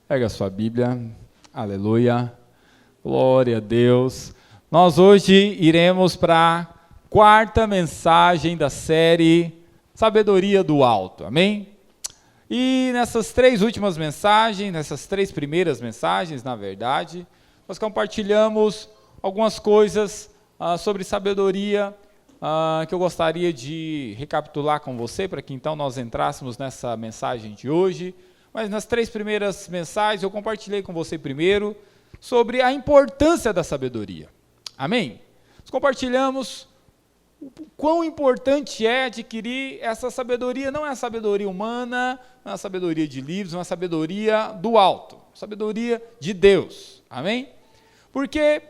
Pega a sua Bíblia, aleluia, glória a Deus. Nós hoje iremos para a quarta mensagem da série Sabedoria do Alto, amém? E nessas três últimas mensagens, nessas três primeiras mensagens, na verdade, nós compartilhamos algumas coisas sobre sabedoria que eu gostaria de recapitular com você, para que então nós entrássemos nessa mensagem de hoje. Mas nas três primeiras mensagens eu compartilhei com você primeiro sobre a importância da sabedoria. Amém? Nós compartilhamos o quão importante é adquirir essa sabedoria. Não é a sabedoria humana, não é a sabedoria de livros, não é a sabedoria do alto. Sabedoria de Deus. Amém? Porque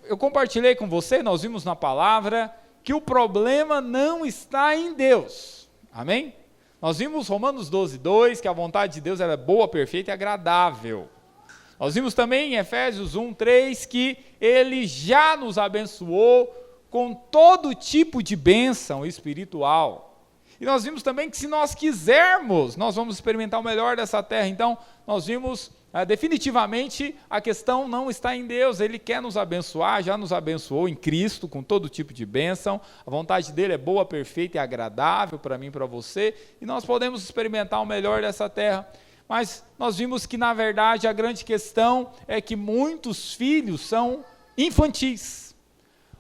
eu compartilhei com você, nós vimos na palavra, que o problema não está em Deus. Amém? Nós vimos Romanos 12:2, que a vontade de Deus é boa, perfeita e agradável. Nós vimos também em Efésios 1:3 que Ele já nos abençoou com todo tipo de bênção espiritual. E nós vimos também que se nós quisermos, nós vamos experimentar o melhor dessa terra. Então, nós vimos definitivamente a questão não está em Deus, Ele quer nos abençoar, já nos abençoou em Cristo com todo tipo de bênção, a vontade dEle é boa, perfeita e agradável para mim e para você, e nós podemos experimentar o melhor dessa terra. Mas nós vimos que na verdade a grande questão é que muitos filhos são infantis,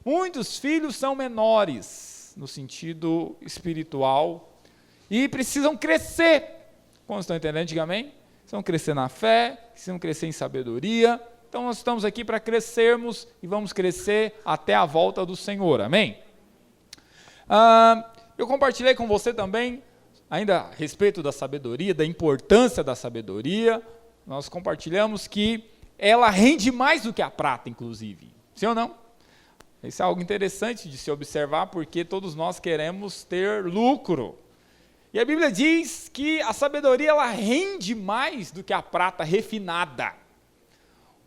muitos filhos são menores no sentido espiritual e precisam crescer, como estão entendendo, diga amém? Precisam crescer na fé, precisam crescer em sabedoria. Então nós estamos aqui para crescermos e vamos crescer até a volta do Senhor, amém? Eu compartilhei com você também, ainda a respeito da sabedoria, da importância da sabedoria. Nós compartilhamos que ela rende mais do que a prata, inclusive, sim ou não? Isso é algo interessante de se observar, porque todos nós queremos ter lucro. E a Bíblia diz que a sabedoria ela rende mais do que a prata refinada.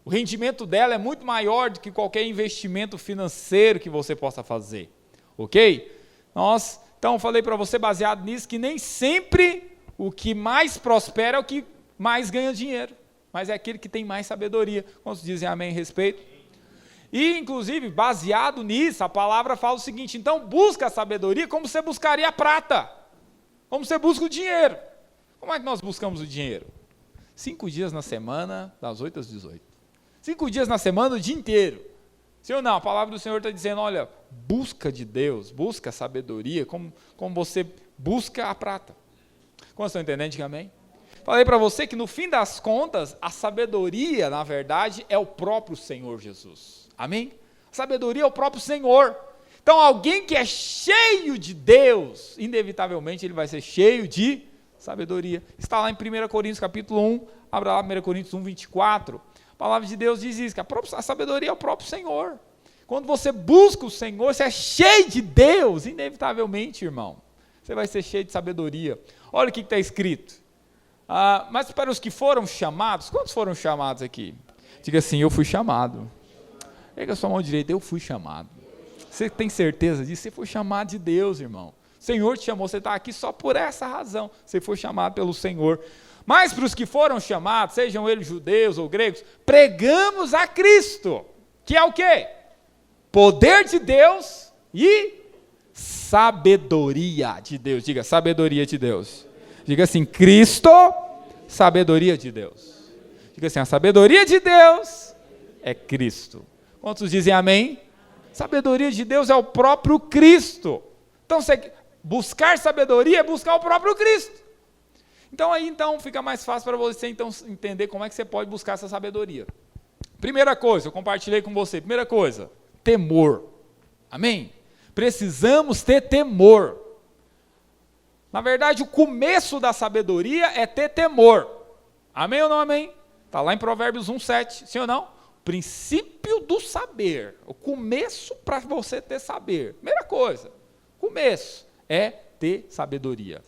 O rendimento dela é muito maior do que qualquer investimento financeiro que você possa fazer. Ok? Então, eu falei para você, baseado nisso, que nem sempre o que mais prospera é o que mais ganha dinheiro. Mas é aquele que tem mais sabedoria. Quantos dizem amém a respeito? E, inclusive, baseado nisso, a palavra fala o seguinte: então, busca a sabedoria como você buscaria a prata. Como você busca o dinheiro. Como é que nós buscamos o dinheiro? 5 dias na semana, das 8 às 18. 5 dias na semana, o dia inteiro. Sim ou não? A palavra do Senhor está dizendo, olha, busca de Deus, busca a sabedoria, como você busca a prata. Como estão entendendo? Diga amém. Falei para você que no fim das contas, a sabedoria, na verdade, é o próprio Senhor Jesus. Amém? A sabedoria é o próprio Senhor. Então, alguém que é cheio de Deus, inevitavelmente ele vai ser cheio de sabedoria. Está lá em 1 Coríntios capítulo 1, abra lá 1 Coríntios 1, 24. A palavra de Deus diz isso, que a sabedoria é o próprio Senhor. Quando você busca o Senhor, você é cheio de Deus, inevitavelmente, irmão. Você vai ser cheio de sabedoria. Olha o que está escrito. Mas para os que foram chamados, quantos foram chamados aqui? Diga assim, eu fui chamado. Pega a sua mão direita, eu fui chamado. Você tem certeza disso? Você foi chamado de Deus, irmão. O Senhor te chamou, você está aqui só por essa razão. Você foi chamado pelo Senhor. Mas para os que foram chamados, sejam eles judeus ou gregos, pregamos a Cristo, que é o quê? Poder de Deus e sabedoria de Deus. Diga, sabedoria de Deus. Diga assim, Cristo, sabedoria de Deus. Diga assim, a sabedoria de Deus é Cristo. Quantos dizem amém? Sabedoria de Deus é o próprio Cristo. Então, buscar sabedoria é buscar o próprio Cristo. Então, aí fica mais fácil para você entender como é que você pode buscar essa sabedoria. Primeira coisa, eu compartilhei com você. Primeira coisa, temor. Amém? Precisamos ter temor. Na verdade, o começo da sabedoria é ter temor. Amém ou não amém? Está lá em Provérbios 1:7, sim ou não? Princípio do saber, o começo para você ter saber. Primeira coisa, começo é ter sabedoria.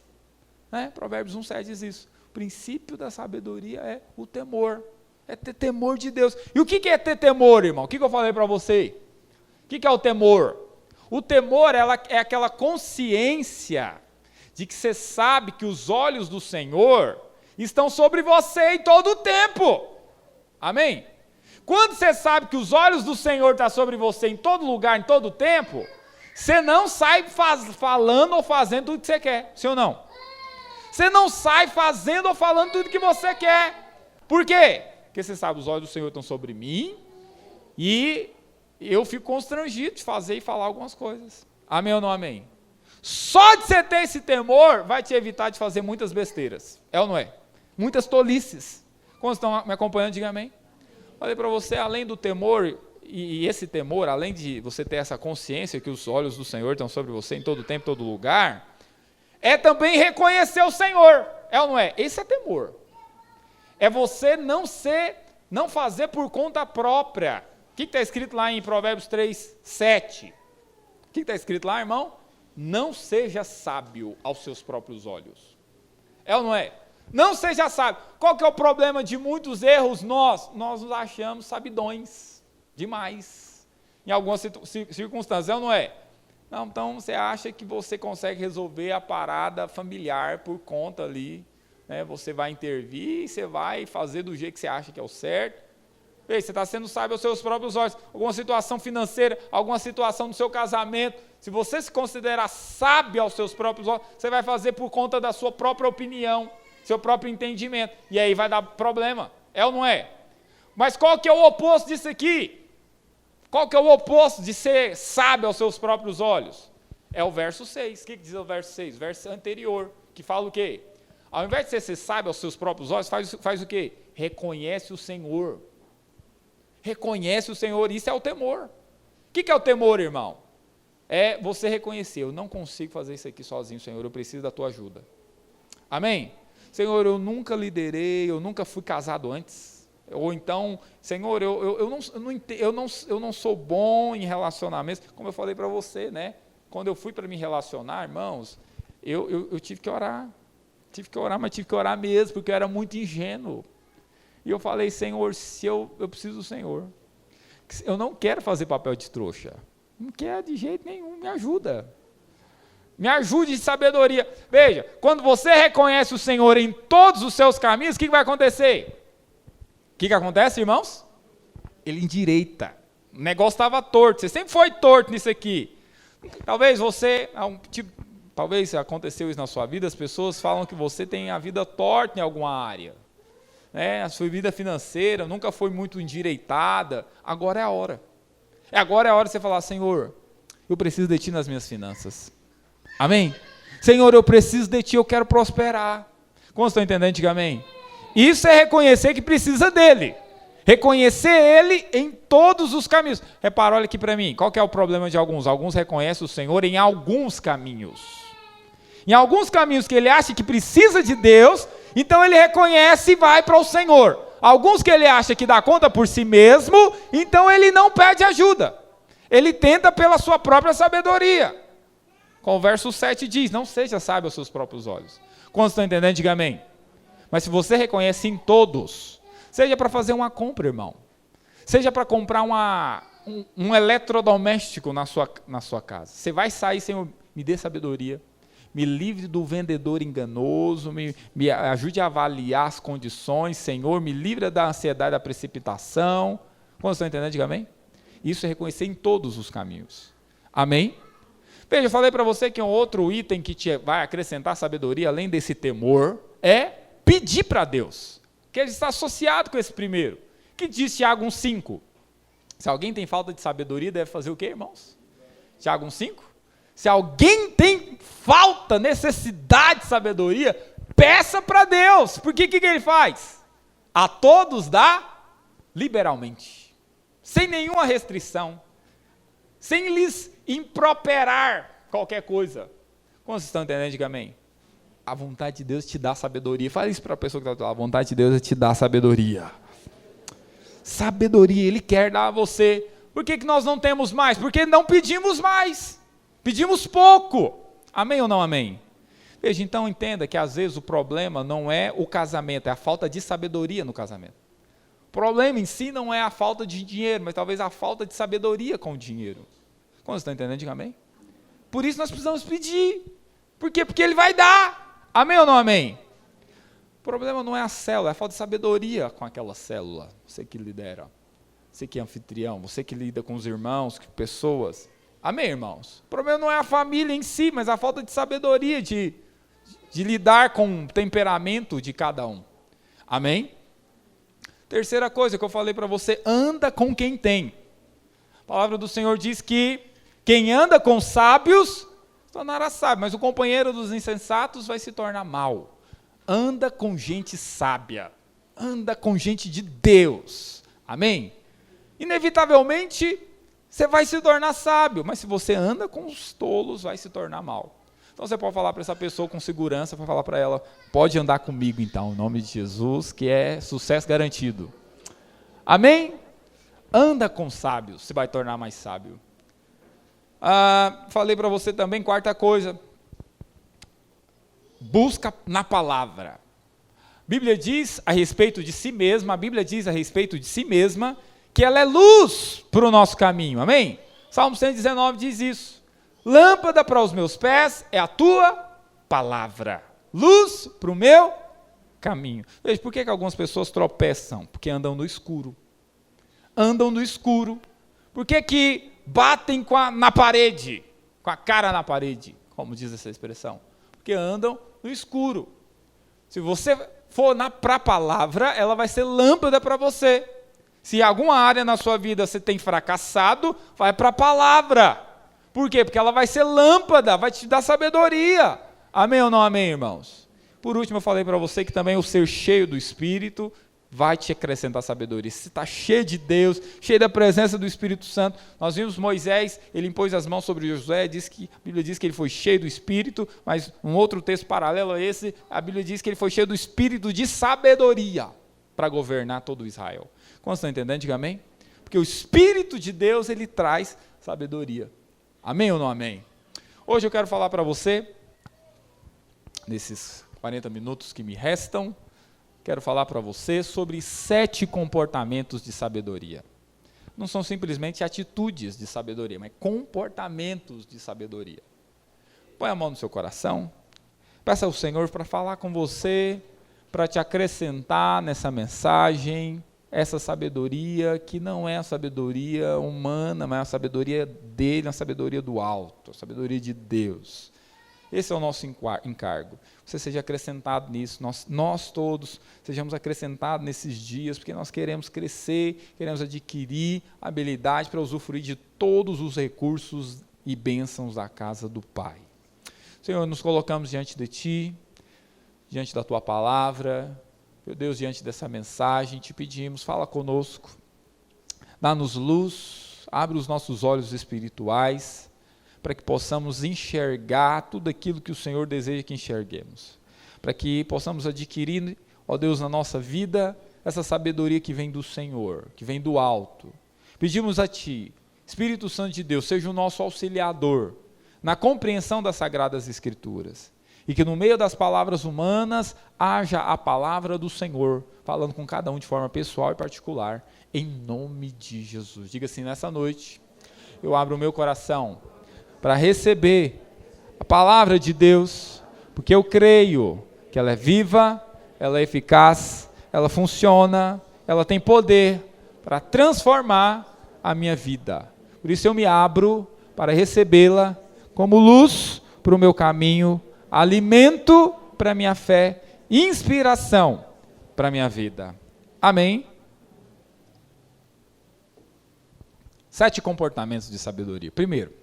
Provérbios 1:7 diz isso. O princípio da sabedoria é o temor. É ter temor de Deus. E o que é ter temor, irmão? O que eu falei para você? O que é o temor? O temor é aquela consciência de que você sabe que os olhos do Senhor estão sobre você em todo o tempo. Amém? Quando você sabe que os olhos do Senhor estão sobre você em todo lugar, em todo o tempo, você não sai falando ou fazendo tudo que você quer, sim ou não? Você não sai fazendo ou falando tudo que você quer. Por quê? Porque você sabe, os olhos do Senhor estão sobre mim e eu fico constrangido de fazer e falar algumas coisas. Amém ou não amém? Só de você ter esse temor vai te evitar de fazer muitas besteiras. É ou não é? Muitas tolices. Quando estão me acompanhando, diga amém. Falei para você, além do temor, e esse temor, além de você ter essa consciência que os olhos do Senhor estão sobre você em todo tempo, em todo lugar, é também reconhecer o Senhor. É ou não é? Esse é temor. É você não fazer por conta própria. O que está escrito lá em Provérbios 3:7? O que está escrito lá, irmão? Não seja sábio aos seus próprios olhos. É ou não é? Não seja sábio. Qual que é o problema de muitos erros? Nós nos achamos sabidões demais. Em algumas circunstâncias, é ou não é? Não, então você acha que você consegue resolver a parada familiar por conta ali, né? Você vai intervir, você vai fazer do jeito que você acha que é o certo. Ei, você está sendo sábio aos seus próprios olhos. Alguma situação financeira, alguma situação no seu casamento, se você se considerar sábio aos seus próprios olhos, você vai fazer por conta da sua própria opinião, seu próprio entendimento, e aí vai dar problema, é ou não é? Mas qual que é o oposto disso aqui? Qual que é o oposto de ser sábio aos seus próprios olhos? É o verso 6, o que diz o verso 6? O verso anterior, que fala o quê? Ao invés de você ser sábio aos seus próprios olhos, faz o quê? Reconhece o Senhor. Reconhece o Senhor, isso é o temor. O que é o temor, irmão? É você reconhecer, eu não consigo fazer isso aqui sozinho, Senhor, eu preciso da tua ajuda. Amém? Senhor, eu nunca liderei, eu nunca fui casado antes. Ou então, Senhor, eu não sou bom em relacionamentos. Como eu falei para você, né? Quando eu fui para me relacionar, irmãos, eu tive que orar. Mas tive que orar mesmo, porque eu era muito ingênuo. E eu falei, Senhor, se eu preciso do Senhor. Eu não quero fazer papel de trouxa. Não quero de jeito nenhum, me ajuda. Me ajude de sabedoria. Veja, quando você reconhece o Senhor em todos os seus caminhos, o que vai acontecer? O que acontece, irmãos? Ele endireita. O negócio estava torto, você sempre foi torto nisso aqui. Talvez talvez aconteceu isso na sua vida, as pessoas falam que você tem a vida torta em alguma área. A sua vida financeira nunca foi muito endireitada, agora é a hora. Agora é a hora de você falar, Senhor, eu preciso de Ti nas minhas finanças. Amém? Senhor, eu preciso de Ti, eu quero prosperar. Como estão entendendo? Diga amém. Isso é reconhecer que precisa dEle. Reconhecer Ele em todos os caminhos. Repara, olha aqui para mim, qual que é o problema de alguns? Alguns reconhecem o Senhor em alguns caminhos. Em alguns caminhos que ele acha que precisa de Deus, então ele reconhece e vai para o Senhor. Alguns que ele acha que dá conta por si mesmo, então ele não pede ajuda. Ele tenta pela sua própria sabedoria. Com o verso 7 diz, não seja sábio aos seus próprios olhos. Quantos estão entendendo? Diga amém. Mas se você reconhece em todos, seja para fazer uma compra, irmão, seja para comprar um eletrodoméstico na sua casa, você vai sair, Senhor, me dê sabedoria, me livre do vendedor enganoso, me ajude a avaliar as condições, Senhor, me livre da ansiedade, da precipitação. Quantos estão entendendo? Diga amém. Isso é reconhecer em todos os caminhos. Amém? Veja, eu falei para você que um outro item que te vai acrescentar sabedoria, além desse temor, é pedir para Deus, que ele está associado com esse primeiro. Que diz Tiago 1,5? Se alguém tem falta de sabedoria, deve fazer o quê, irmãos? Tiago 1,5? Se alguém tem falta, necessidade de sabedoria, peça para Deus. Porque o que ele faz? A todos dá liberalmente, sem nenhuma restrição, sem lhes improperar qualquer coisa. Como vocês estão entendendo? Diga amém. A vontade de Deus te dá sabedoria. Fala isso para a pessoa que está lá. A vontade de Deus é te dar sabedoria. Sabedoria, Ele quer dar a você. Por que nós não temos mais? Porque não pedimos mais. Pedimos pouco. Amém ou não amém? Veja, então entenda que às vezes o problema não é o casamento, é a falta de sabedoria no casamento. O problema em si não é a falta de dinheiro, mas talvez a falta de sabedoria com o dinheiro. Como você está entendendo? Diga amém. Por isso nós precisamos pedir. Por quê? Porque Ele vai dar. Amém ou não amém? problema não é a célula, é a falta de sabedoria com aquela célula. Você que lidera, você que é anfitrião, você que lida com os irmãos, com pessoas. Amém, irmãos? O problema não é a família em si, mas a falta de sabedoria de lidar com o temperamento de cada um. Amém? Terceira coisa que eu falei para você, anda com quem tem. A palavra do Senhor diz que quem anda com sábios se tornará sábio, mas o companheiro dos insensatos vai se tornar mau. Anda com gente sábia, anda com gente de Deus. Amém? Inevitavelmente, você vai se tornar sábio, mas se você anda com os tolos, vai se tornar mau. Então você pode falar para essa pessoa com segurança, pode falar para ela, pode andar comigo então, em nome de Jesus, que é sucesso garantido. Amém? Anda com sábios, você vai tornar mais sábio. Falei para você também, quarta coisa, busca na palavra. A Bíblia diz a respeito de si mesma, que ela é luz para o nosso caminho, amém? Salmo 119 diz isso. Lâmpada para os meus pés é a tua palavra, luz para o meu caminho. Veja, por que algumas pessoas tropeçam? Porque andam no escuro. Por que batem na parede, com a cara na parede, como diz essa expressão? Porque andam no escuro. Se você for para a palavra, ela vai ser lâmpada para você. Se em alguma área na sua vida você tem fracassado, vai para a palavra. Por quê? Porque ela vai ser lâmpada, vai te dar sabedoria. Amém ou não amém, irmãos? Por último, eu falei para você que também o ser cheio do Espírito vai te acrescentar sabedoria. Se está cheio de Deus, cheio da presença do Espírito Santo. Nós vimos Moisés, ele impôs as mãos sobre Josué, a Bíblia diz que ele foi cheio do Espírito, mas um outro texto paralelo a esse, a Bíblia diz que ele foi cheio do Espírito de sabedoria para governar todo Israel. Como estão entendendo? Diga amém. Porque o Espírito de Deus, ele traz sabedoria. Amém ou não amém? Hoje eu quero falar para você, nesses 40 minutos que me restam, quero falar para você sobre 7 comportamentos de sabedoria. Não são simplesmente atitudes de sabedoria, mas comportamentos de sabedoria. Põe a mão no seu coração, peça ao Senhor para falar com você, para te acrescentar nessa mensagem, essa sabedoria que não é a sabedoria humana, mas é a sabedoria dele, a sabedoria do alto, a sabedoria de Deus. Esse é o nosso encargo. Você seja acrescentado nisso, nós todos sejamos acrescentados nesses dias, porque nós queremos crescer, queremos adquirir habilidade para usufruir de todos os recursos e bênçãos da casa do Pai. Senhor, nos colocamos diante de Ti, diante da Tua palavra, meu Deus, diante dessa mensagem, te pedimos, fala conosco, dá-nos luz, abre os nossos olhos espirituais, para que possamos enxergar tudo aquilo que o Senhor deseja que enxerguemos, para que possamos adquirir, ó Deus, na nossa vida, essa sabedoria que vem do Senhor, que vem do alto. Pedimos a Ti, Espírito Santo de Deus, seja o nosso auxiliador na compreensão das Sagradas Escrituras, e que no meio das palavras humanas haja a palavra do Senhor, falando com cada um de forma pessoal e particular, em nome de Jesus. Diga assim, nessa noite, eu abro o meu coração para receber a palavra de Deus, porque eu creio que ela é viva, ela é eficaz, ela funciona, ela tem poder para transformar a minha vida. Por isso eu me abro para recebê-la como luz para o meu caminho, alimento para a minha fé, inspiração para a minha vida. Amém? 7 comportamentos de sabedoria. Primeiro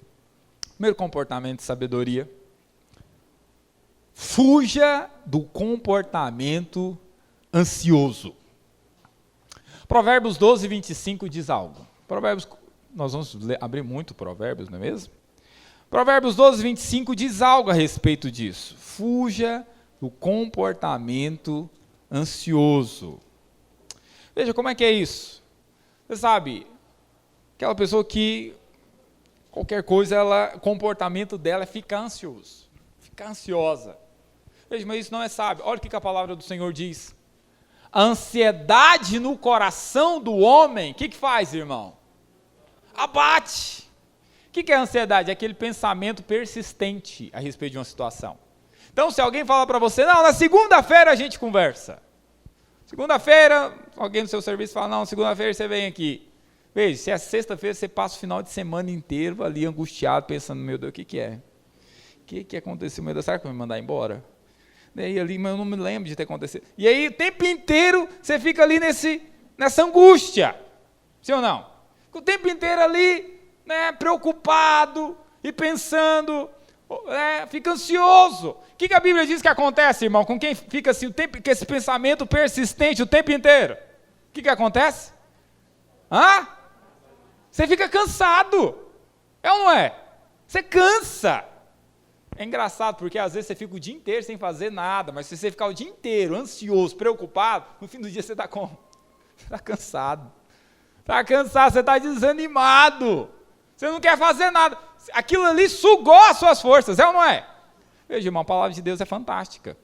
comportamento de sabedoria, fuja do comportamento ansioso. Provérbios 12, 25 diz algo. Nós vamos abrir muito Provérbios, não é mesmo? Provérbios 12, 25 diz algo a respeito disso. Fuja do comportamento ansioso. Veja como é que é isso. Você sabe, aquela pessoa que qualquer coisa, o comportamento dela é ficar ansioso, ficar ansiosa. Veja, mas isso não é sábio. Olha o que a palavra do Senhor diz. A ansiedade no coração do homem, o que faz, irmão? Abate. O que é a ansiedade? É aquele pensamento persistente a respeito de uma situação. Então, se alguém fala para você, não, na segunda-feira a gente conversa. Segunda-feira, alguém no seu serviço fala, não, segunda-feira você vem aqui. Veja, se é sexta-feira, você passa o final de semana inteiro ali angustiado, pensando, meu Deus, o que é? O que aconteceu, meu Deus, será que vai me mandar embora? Daí ali, mas eu não me lembro de ter acontecido. E aí, o tempo inteiro, você fica ali nessa angústia. Sim ou não? O tempo inteiro ali, né, preocupado e pensando, fica ansioso. O que a Bíblia diz que acontece, irmão, com quem fica assim, com esse pensamento persistente o tempo inteiro? O que acontece? Você fica cansado. É ou não é? Você cansa. É engraçado, porque às vezes você fica o dia inteiro sem fazer nada, mas se você ficar o dia inteiro ansioso, preocupado, no fim do dia você está como? Você está cansado. Está cansado, você está desanimado. Você não quer fazer nada. Aquilo ali sugou as suas forças, é ou não é? Veja, irmão, a palavra de Deus é fantástica.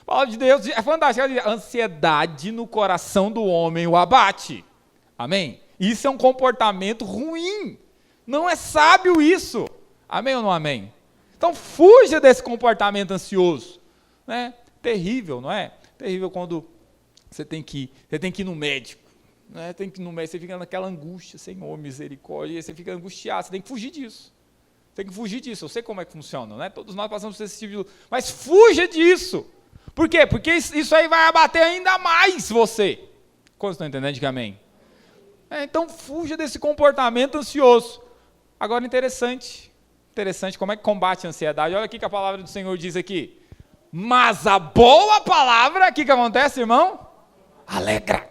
A palavra de Deus é fantástica. A ansiedade no coração do homem o abate. Amém? Isso é um comportamento ruim. Não é sábio isso. Amém ou não amém? Então, fuja desse comportamento ansioso. Né? Terrível, não é? Terrível quando você tem que ir no médico. Né? Tem que ir no médico, você fica naquela angústia, Senhor, misericórdia, você fica angustiado, você tem que fugir disso. Tem que fugir disso. Eu sei como é que funciona, né? Todos nós passamos por esse tipo de luta. Mas fuja disso. Por quê? Porque isso aí vai abater ainda mais você. Quantos estão entendendo? Diga amém. Então, fuja desse comportamento ansioso. Agora, interessante como é que combate a ansiedade. Olha o que a palavra do Senhor diz aqui. Mas a boa palavra, o que acontece, irmão? Alegra.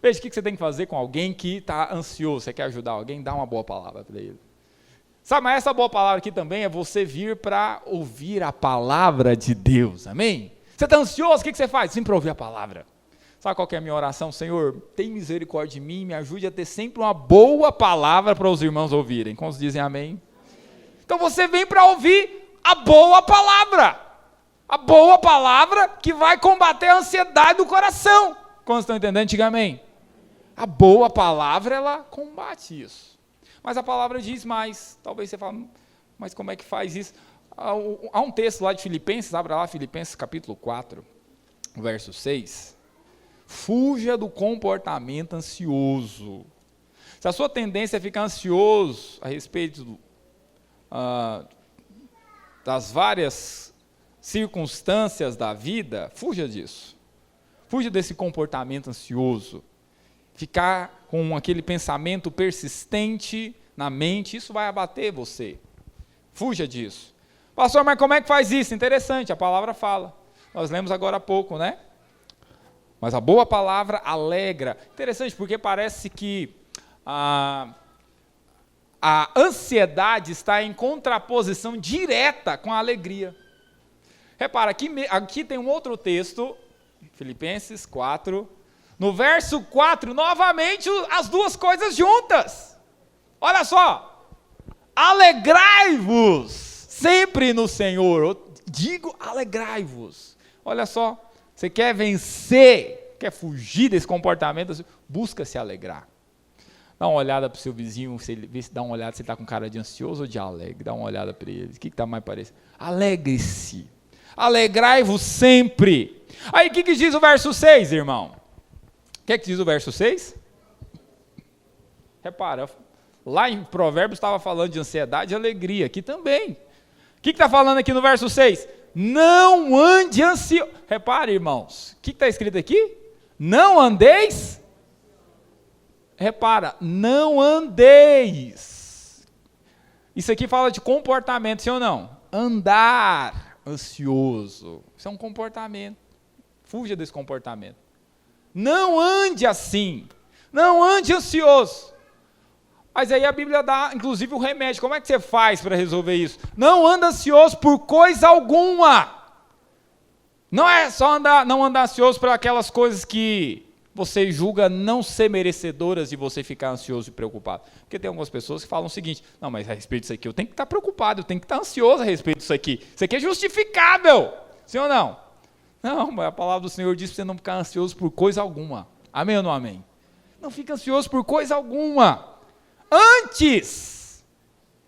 Veja, o que você tem que fazer com alguém que está ansioso. Você quer ajudar alguém? Dá uma boa palavra para ele. Sabe, mas essa boa palavra aqui também é você vir para ouvir a palavra de Deus. Amém? Você está ansioso, o que você faz? Sempre ouvir a palavra. Sabe qual que é a minha oração? Senhor, tem misericórdia de mim, me ajude a ter sempre uma boa palavra para os irmãos ouvirem. Quantos dizem amém? Então você vem para ouvir a boa palavra. A boa palavra que vai combater a ansiedade do coração. Quantos estão entendendo? Diga amém. A boa palavra, ela combate isso. Mas a palavra diz mais. Talvez você fale, mas como é que faz isso? Há um texto lá de Filipenses, abra lá Filipenses capítulo 4, verso 6. Fuja do comportamento ansioso. Se a sua tendência é ficar ansioso a respeito das várias circunstâncias da vida, fuja disso. Fuja desse comportamento ansioso. Ficar com aquele pensamento persistente na mente, isso vai abater você. Fuja disso. Pastor, mas como é que faz isso? Interessante, a palavra fala. Nós lemos agora há pouco, né? Mas a boa palavra alegra. Interessante, porque parece que a ansiedade está em contraposição direta com a alegria. Repara, aqui tem um outro texto, Filipenses 4, no verso 4, novamente as duas coisas juntas. Olha só, alegrai-vos sempre no Senhor. Eu digo alegrai-vos. Olha só, você quer vencer, quer fugir desse comportamento, busca se alegrar. Dá uma olhada para o seu vizinho, dá uma olhada se ele está com cara de ansioso ou de alegre. Dá uma olhada para ele, o que está mais parecido? Alegre-se, alegrai-vos sempre. Aí o que diz o verso 6, irmão? O que diz o verso 6? Repara, lá em Provérbios estava falando de ansiedade e alegria, aqui também. O que está falando aqui no verso 6? Não ande ansioso. Repare, irmãos, o que está escrito aqui? Não andeis. Repara, não andeis. Isso aqui fala de comportamento, sim ou não? Andar ansioso. Isso é um comportamento. Fuja desse comportamento. Não ande assim. Não ande ansioso. Mas aí a Bíblia dá, inclusive, o remédio. Como é que você faz para resolver isso? Não anda ansioso por coisa alguma. Não é só não andar ansioso por aquelas coisas que você julga não ser merecedoras de você ficar ansioso e preocupado. Porque tem algumas pessoas que falam o seguinte, não, mas a respeito disso aqui eu tenho que estar preocupado, eu tenho que estar ansioso a respeito disso aqui. Isso aqui é justificável. Sim ou não? Não, mas a palavra do Senhor diz para você não ficar ansioso por coisa alguma. Amém ou não amém? Não fica ansioso por coisa alguma. Antes,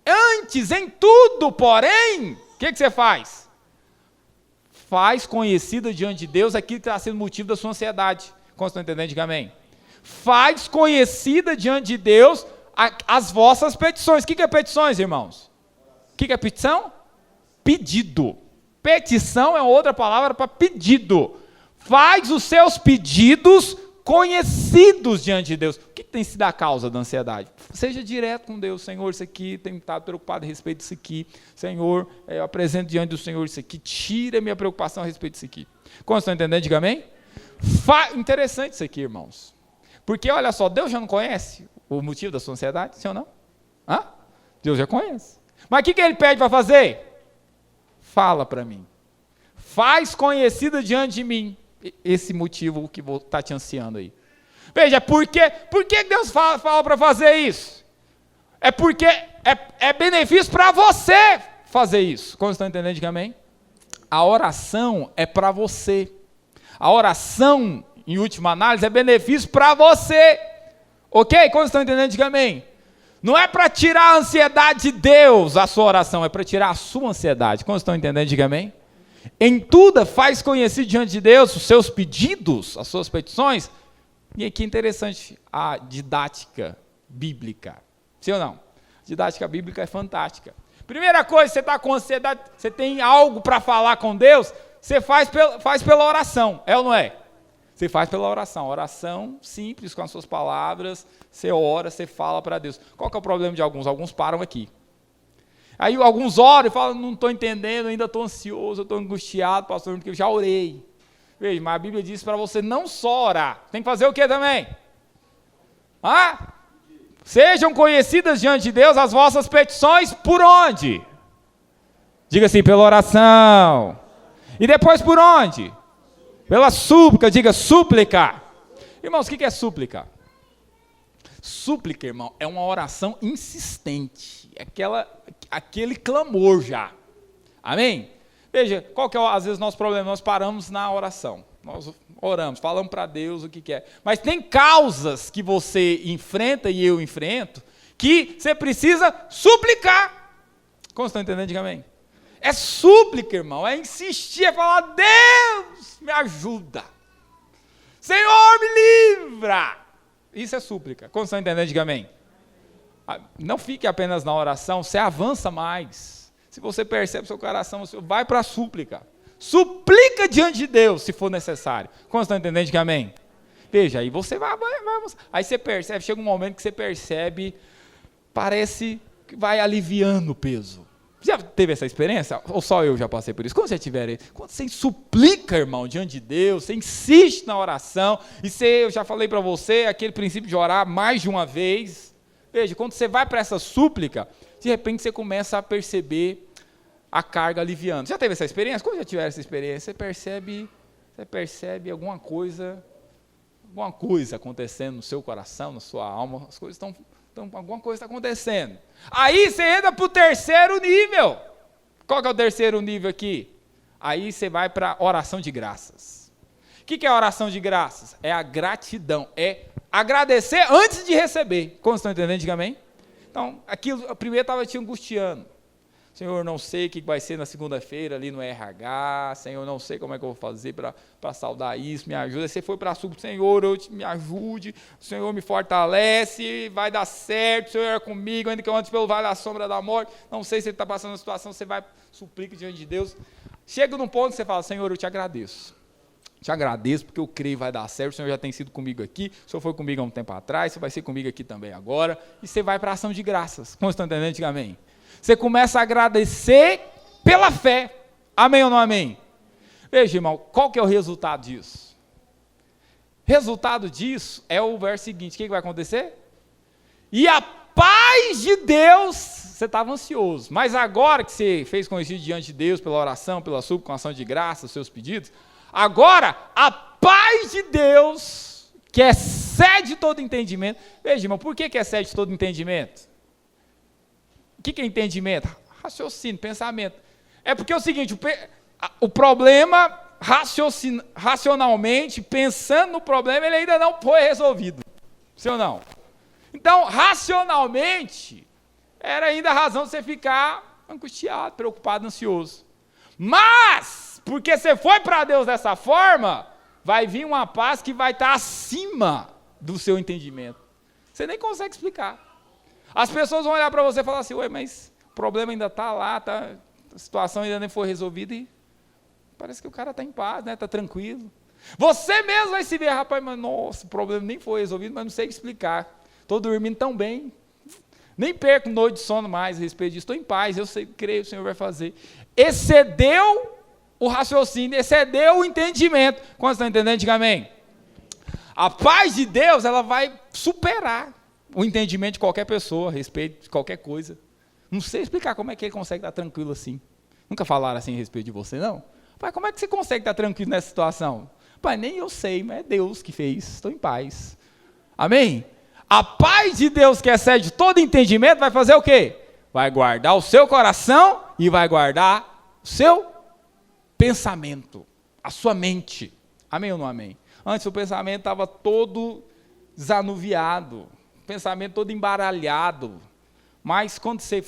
em tudo, porém, o que você faz? faz conhecida diante de Deus aquilo que está sendo motivo da sua ansiedade. Como vocês estão entendendo? Diga amém. Faz conhecida diante de Deus as vossas petições. O que é petições, irmãos? O que é petição? Pedido. Petição é outra palavra para pedido. Faz os seus pedidos conhecidos diante de Deus. O que tem sido a causa da ansiedade? Seja direto com Deus. Senhor, isso aqui, tenho estado preocupado a respeito disso aqui. Senhor, eu apresento diante do Senhor isso aqui. Tira a minha preocupação a respeito disso aqui. Como estão entendendo? Diga amém. Interessante isso aqui, irmãos. Porque, olha só, Deus já não conhece o motivo da sua ansiedade? Sim ou não? Hã? Deus já conhece. Mas o que ele pede para fazer? Fala para mim. Faz conhecida diante de mim esse motivo que está te ansiando aí. Veja, por que Deus fala para fazer isso? É porque é benefício para você fazer isso. Como estão entendendo? Diga amém. A oração é para você. A oração, em última análise, é benefício para você. Ok? Como estão entendendo? Diga amém. Não é para tirar a ansiedade de Deus a sua oração, é para tirar a sua ansiedade. Como estão entendendo? Diga amém. Em tudo faz conhecer diante de Deus os seus pedidos, as suas petições. E aqui interessante, a didática bíblica. Sim ou não? A didática bíblica é fantástica. Primeira coisa, você está com ansiedade, você tem algo para falar com Deus, você faz pela oração, é ou não é? Você faz pela oração. Oração simples, com as suas palavras, você ora, você fala para Deus. Qual que é o problema de alguns? Alguns param aqui. Aí alguns oram e falam, não estou entendendo, ainda estou ansioso, estou angustiado, pastor, porque eu já orei. Veja, mas a Bíblia diz para você não só orar, tem que fazer o que também? Sejam conhecidas diante de Deus as vossas petições por onde? Diga assim, pela oração. E depois por onde? Pela súplica, diga súplica. Irmãos, o que é súplica? Súplica, irmão, é uma oração insistente. Aquele clamor já. Amém? Veja, qual que é às vezes o nosso problema? Nós paramos na oração. Nós oramos, falamos para Deus o que quer. Mas tem causas que você enfrenta e eu enfrento que você precisa suplicar. Como vocês estão entendendo? Diga amém. É súplica, irmão. É insistir, é falar, Deus, me ajuda. Senhor, me livra. Isso é súplica. Como vocês estão entendendo? Diga amém. Não fique apenas na oração, você avança mais. Se você percebe seu coração, você vai para a súplica. Suplica diante de Deus, se for necessário. Como estão entendendo? Diga amém. Veja, aí você vai. Aí você percebe, chega um momento que você percebe, parece que vai aliviando o peso. Já teve essa experiência? Ou só eu já passei por isso? Quando você tiver, quando você suplica, irmão, diante de Deus, você insiste na oração, eu já falei para você, aquele princípio de orar mais de uma vez. Veja, quando você vai para essa súplica, de repente você começa a perceber a carga aliviando. Já teve essa experiência? Quando já tiver essa experiência, você percebe alguma coisa acontecendo no seu coração, na sua alma, as coisas alguma coisa está acontecendo. Aí você entra para o terceiro nível. Qual que é o terceiro nível aqui? Aí você vai para a oração de graças. O que é a oração de graças? É a gratidão, é agradecer antes de receber. Como vocês estão entendendo? Diga amém. Então, aquilo, primeiro estava te angustiando. Senhor, não sei o que vai ser na segunda-feira ali no RH, Senhor, não sei como é que eu vou fazer para saudar isso, me ajuda. Aí você foi para a súplica, Senhor, me ajude, o Senhor me fortalece, vai dar certo, o Senhor é comigo, ainda que eu ande pelo vale da sombra da morte, não sei se ele está passando uma situação, você vai, suplica diante de Deus. Chega num ponto que você fala, Senhor, eu te agradeço porque eu creio que vai dar certo, o Senhor já tem sido comigo aqui, o Senhor foi comigo há um tempo atrás, você vai ser comigo aqui também agora, e você vai para a ação de graças. Como estão entendendo? Diga amém. Você começa a agradecer pela fé. Amém ou não amém? Veja, irmão, qual que é o resultado disso? Resultado disso é o verso seguinte. O que vai acontecer? E a paz de Deus, você estava ansioso, mas agora que você fez conhecido diante de Deus, pela oração, pela súplica, com ação de graça, os seus pedidos, agora a paz de Deus, que excede todo entendimento. Veja, irmão, por que excede todo entendimento? O que é entendimento? Raciocínio, pensamento. É porque é o seguinte, o problema, racionalmente, pensando no problema, ele ainda não foi resolvido. Sim ou não? Então, racionalmente, era ainda a razão de você ficar angustiado, preocupado, ansioso. Mas, porque você foi para Deus dessa forma, vai vir uma paz que vai estar acima do seu entendimento. Você nem consegue explicar. As pessoas vão olhar para você e falar assim, ué, mas o problema ainda está lá, a situação ainda nem foi resolvida e parece que o cara está em paz, né? Está tranquilo. Você mesmo vai se ver, rapaz, mas nossa, o problema nem foi resolvido, mas não sei explicar. Estou dormindo tão bem, nem perco noite de sono mais a respeito disso, estou em paz, eu sei, creio que o Senhor vai fazer. Excedeu o raciocínio, excedeu o entendimento. Quantos estão entendendo? Diga amém. A paz de Deus, ela vai superar o entendimento de qualquer pessoa a respeito de qualquer coisa. Não sei explicar como é que ele consegue estar tranquilo assim. Nunca falaram assim a respeito de você, não? Pai, como é que você consegue estar tranquilo nessa situação? Pai, nem eu sei, mas é Deus que fez, estou em paz. Amém? A paz de Deus que excede todo entendimento vai fazer o quê? Vai guardar o seu coração e vai guardar o seu pensamento, a sua mente. Amém ou não amém? Antes o pensamento estava todo desanuviado, o pensamento todo embaralhado. Mas quando você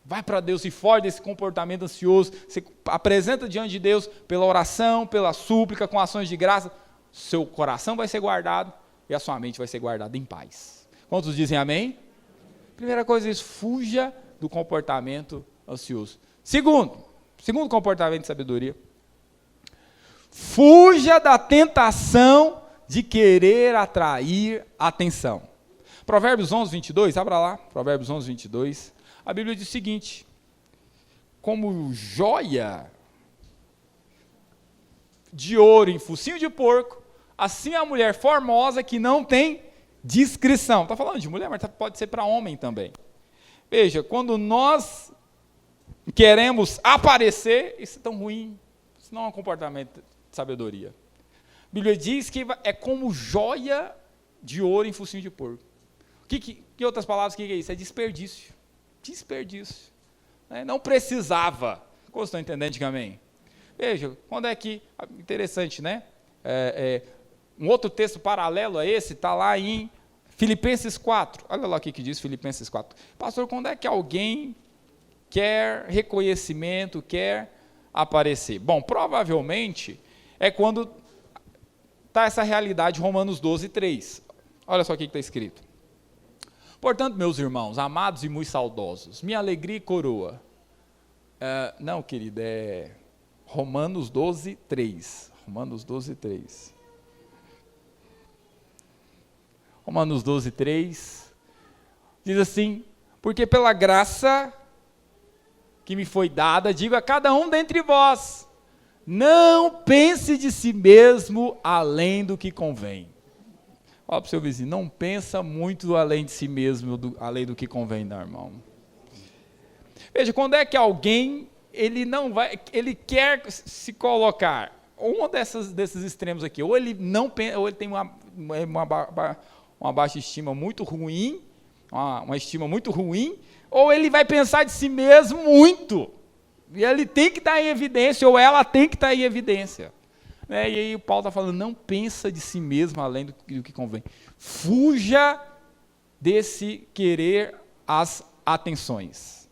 vai para Deus e foge desse comportamento ansioso, você apresenta diante de Deus pela oração, pela súplica, com ações de graça, seu coração vai ser guardado e a sua mente vai ser guardada em paz. Quantos dizem amém? Primeira coisa é isso, fuja do comportamento ansioso. Segundo comportamento de sabedoria, fuja da tentação de querer atrair atenção. Provérbios 11, 22, abra lá, Provérbios 11, 22, a Bíblia diz o seguinte, como joia de ouro em focinho de porco, assim a mulher formosa que não tem discrição. Está falando de mulher, mas pode ser para homem também. Veja, quando nós queremos aparecer, isso é tão ruim, isso não é um comportamento de sabedoria. A Bíblia diz que é como joia de ouro em focinho de porco. Que outras palavras, o que é isso? É desperdício. Desperdício. Não precisava. Como estão entendendo? Diga amém. Veja, quando é que... Interessante, né? Um outro texto paralelo a esse está lá em Filipenses 4. Olha lá o que diz Filipenses 4. Pastor, quando é que alguém quer reconhecimento, quer aparecer? Bom, provavelmente é quando está essa realidade, Romanos 12, 3. Olha só o que está escrito. Portanto, meus irmãos, amados e muito saudosos, minha alegria e coroa. Não, querido, é Romanos 12, 3. Romanos 12, 3. Romanos 12, 3. Diz assim, porque pela graça que me foi dada, digo a cada um dentre vós, não pense de si mesmo além do que convém. Fala para o seu vizinho, não pensa muito além de si mesmo, além do que convém, não, irmão. Veja, quando é que alguém, ele quer se colocar, desses extremos aqui, ou ele não pensa, ou ele tem uma baixa estima muito ruim, uma estima muito ruim, ou ele vai pensar de si mesmo muito, e ele tem que estar em evidência, ou ela tem que estar em evidência. E aí o Paulo está falando, não pensa de si mesmo além do que convém. Fuja desse querer as atenções.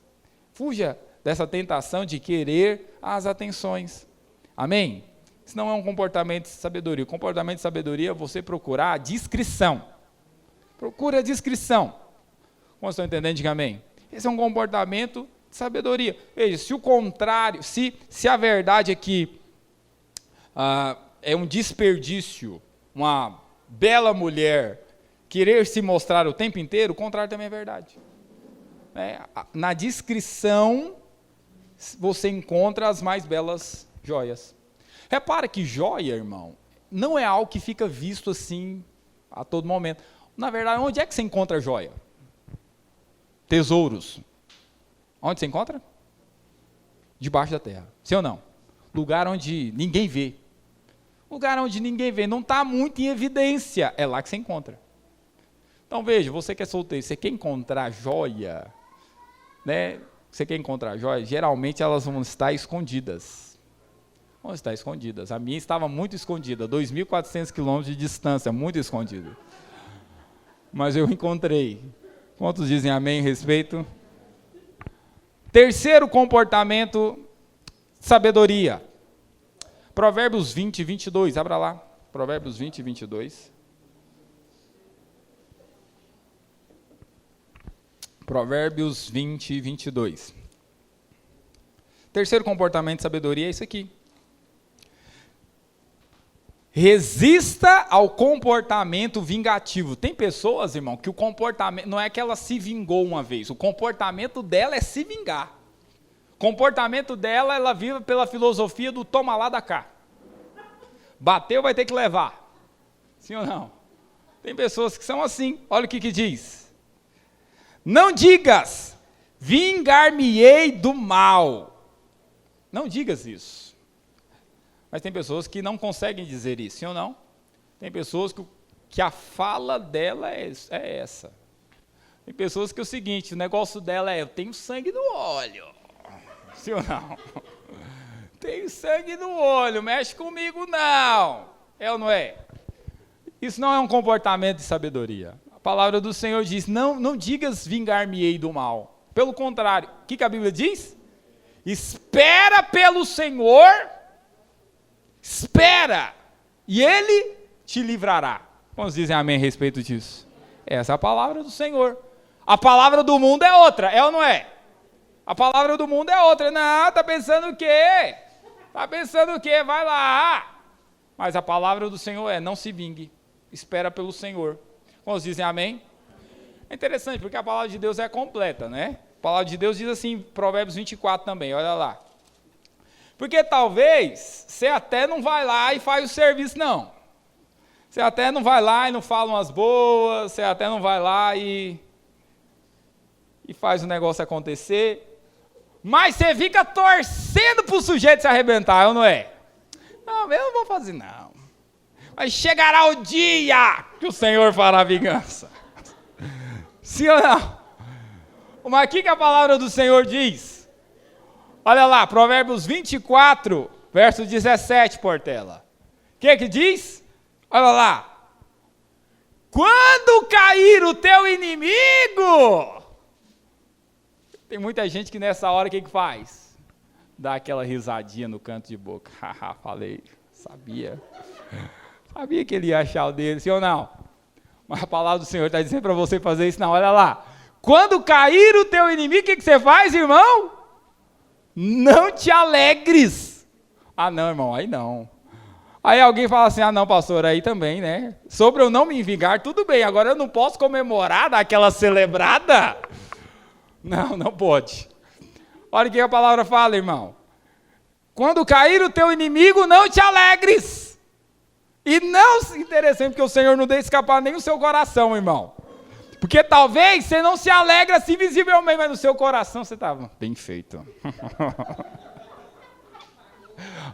Fuja dessa tentação de querer as atenções. Amém? Isso não é um comportamento de sabedoria. O comportamento de sabedoria é você procurar a discrição. Procure a discrição. Como estão entendendo? Diga amém. Esse é um comportamento de sabedoria. Veja, se o contrário, se a verdade é que é um desperdício, uma bela mulher querer se mostrar o tempo inteiro, o contrário também é verdade. Na discrição, você encontra as mais belas joias. Repara que joia, irmão, não é algo que fica visto assim a todo momento. Na verdade, onde é que você encontra joia? Tesouros. Onde você encontra? Debaixo da terra. Sim ou não? Lugar onde ninguém vê. Lugar onde ninguém vê, não está muito em evidência, é lá que você encontra. Então veja, você que é solteiro, você quer encontrar joia, né? Você quer encontrar joia, geralmente elas vão estar escondidas. Vão estar escondidas. A minha estava muito escondida, 2.400 quilômetros de distância, muito escondida. Mas eu encontrei. Quantos dizem amém a respeito? Terceiro comportamento, sabedoria. Provérbios 20, 22, abra lá. Provérbios 20, 22. Provérbios 20, 22. Terceiro comportamento de sabedoria é isso aqui. Resista ao comportamento vingativo. Tem pessoas, irmão, que o comportamento, não é que ela se vingou uma vez, o comportamento dela é se vingar. O comportamento dela, ela vive pela filosofia do toma lá da cá. Bateu, vai ter que levar. Sim ou não? Tem pessoas que são assim. Olha o que diz. Não digas, vingar-me-ei do mal. Não digas isso. Mas tem pessoas que não conseguem dizer isso, sim ou não? Tem pessoas que a fala dela é essa. Tem pessoas que é o seguinte, o negócio dela é, eu tenho sangue no olho. Sim ou não? Tenho sangue no olho, mexe comigo não. É ou não é? Isso não é um comportamento de sabedoria. A palavra do Senhor diz, não digas vingar-me-ei do mal. Pelo contrário, o que a Bíblia diz? Espera pelo Senhor, espera, e Ele te livrará. Quantos dizem amém a respeito disso? Essa é a palavra do Senhor. A palavra do mundo é outra, é ou não é? A palavra do mundo é outra. Não, tá pensando o quê? Tá pensando o quê? Vai lá. Mas a palavra do Senhor é, não se vingue, espera pelo Senhor. Quantos dizem amém? É interessante, porque a palavra de Deus é completa, né? A palavra de Deus diz assim, Provérbios 24 também, olha lá. Porque talvez você até não vai lá e faz o serviço, não. Você até não vai lá e não fala umas boas, você até não vai lá e faz o negócio acontecer. Mas você fica torcendo para o sujeito se arrebentar, ou não é? Não, eu não vou fazer, não. Mas chegará o dia que o Senhor fará vingança. Sim ou não? Mas o que a palavra do Senhor diz? Olha lá, Provérbios 24, verso 17, Portela. O que diz? Olha lá. Quando cair o teu inimigo... Tem muita gente que nessa hora o que faz? Dá aquela risadinha no canto de boca. Haha, falei, sabia. Sabia que ele ia achar o dele, sim ou não? Mas a palavra do Senhor está dizendo para você fazer isso, não. Olha lá. Quando cair o teu inimigo, o que você faz, irmão? Não te alegres. Ah, não, irmão, aí não. Aí alguém fala assim, ah, não, pastor, aí também, né? Sobre eu não me vingar, tudo bem. Agora eu não posso comemorar daquela celebrada? Não, não pode. Olha o que a palavra fala, irmão. Quando cair o teu inimigo, não te alegres. E não se interessante, porque o Senhor não deixa escapar nem o seu coração, irmão. Porque talvez você não se alegra assim visivelmente, mas no seu coração você estava bem feito.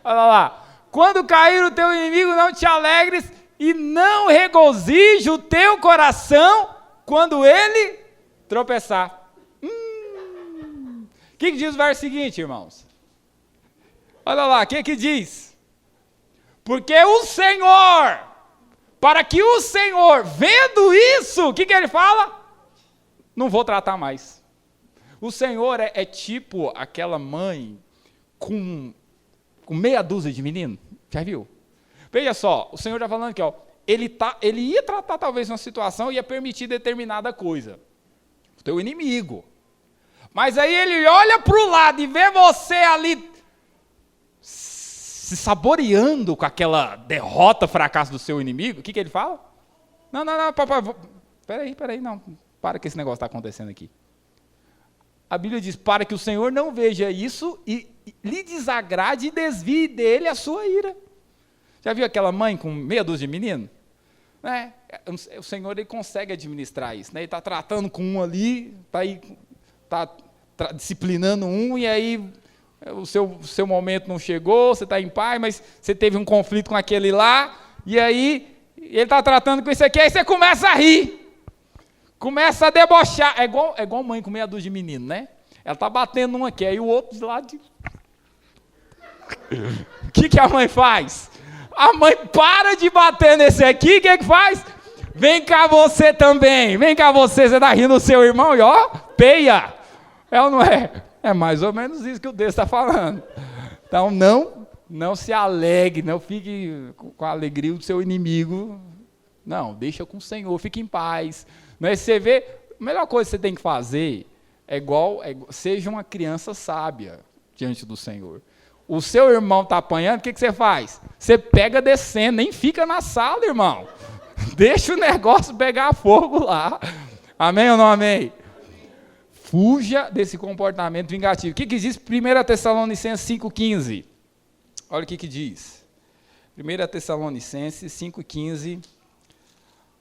Olha lá. Quando cair o teu inimigo, não te alegres e não regozije o teu coração quando ele tropeçar. O que diz o verso seguinte, irmãos? Olha lá, o que diz? Porque o Senhor, para que o Senhor, vendo isso, o que ele fala? Não vou tratar mais. O Senhor é tipo aquela mãe com meia dúzia de meninos. Já viu? Veja só, o Senhor está falando aqui, ó, ele ia tratar talvez uma situação e ia permitir determinada coisa. O teu inimigo. Mas aí ele olha para o lado e vê você ali se saboreando com aquela derrota, fracasso do seu inimigo. O que ele fala? Não, papai, peraí, não. Para que esse negócio está acontecendo aqui. A Bíblia diz, para que o Senhor não veja isso e lhe desagrade e desvie dele a sua ira. Já viu aquela mãe com meia dúzia de menino? Né? O Senhor ele consegue administrar isso. Né? Ele está tratando com um ali, está disciplinando um, e aí o seu momento não chegou, você está em paz, mas você teve um conflito com aquele lá, e aí ele está tratando com isso aqui, aí você começa a rir. Começa a debochar. É igual mãe com meia dúzia de menino, né? Ela está batendo um aqui, aí o outro de lado. O que a mãe faz? A mãe para de bater nesse aqui, o que faz? Vem cá você também. Vem cá você está rindo do seu irmão e ó, peia. É ou não é? É mais ou menos isso que o texto está falando. Então, Não se alegre, não fique com a alegria do seu inimigo. Não, deixa com o Senhor, fique em paz. Mas você vê, a melhor coisa que você tem que fazer seja uma criança sábia diante do Senhor. O seu irmão está apanhando, o que você faz? Você pega descendo, nem fica na sala, irmão. Deixa o negócio pegar fogo lá. Amém ou não amém? Fuja desse comportamento vingativo. O que diz 1 Tessalonicenses 5,15? Olha o que diz. 1 Tessalonicenses 5,15.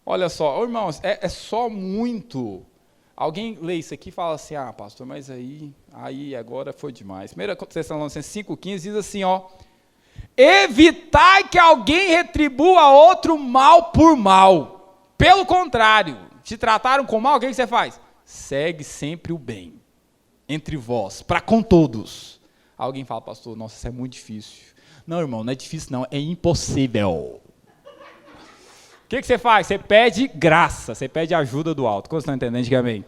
Olha só, irmãos, é só muito. Alguém lê isso aqui e fala assim, pastor, mas aí agora foi demais. 1 Tessalonicenses 5,15 diz assim, evitai que alguém retribua a outro mal por mal. Pelo contrário, te trataram com mal, o que você faz? Segue sempre o bem entre vós, para com todos. Alguém fala, pastor, nossa, isso é muito difícil. Não, irmão, não é difícil não, é impossível. O que você faz? Você pede graça, você pede ajuda do alto. Como vocês estão entendendo? Diga amém.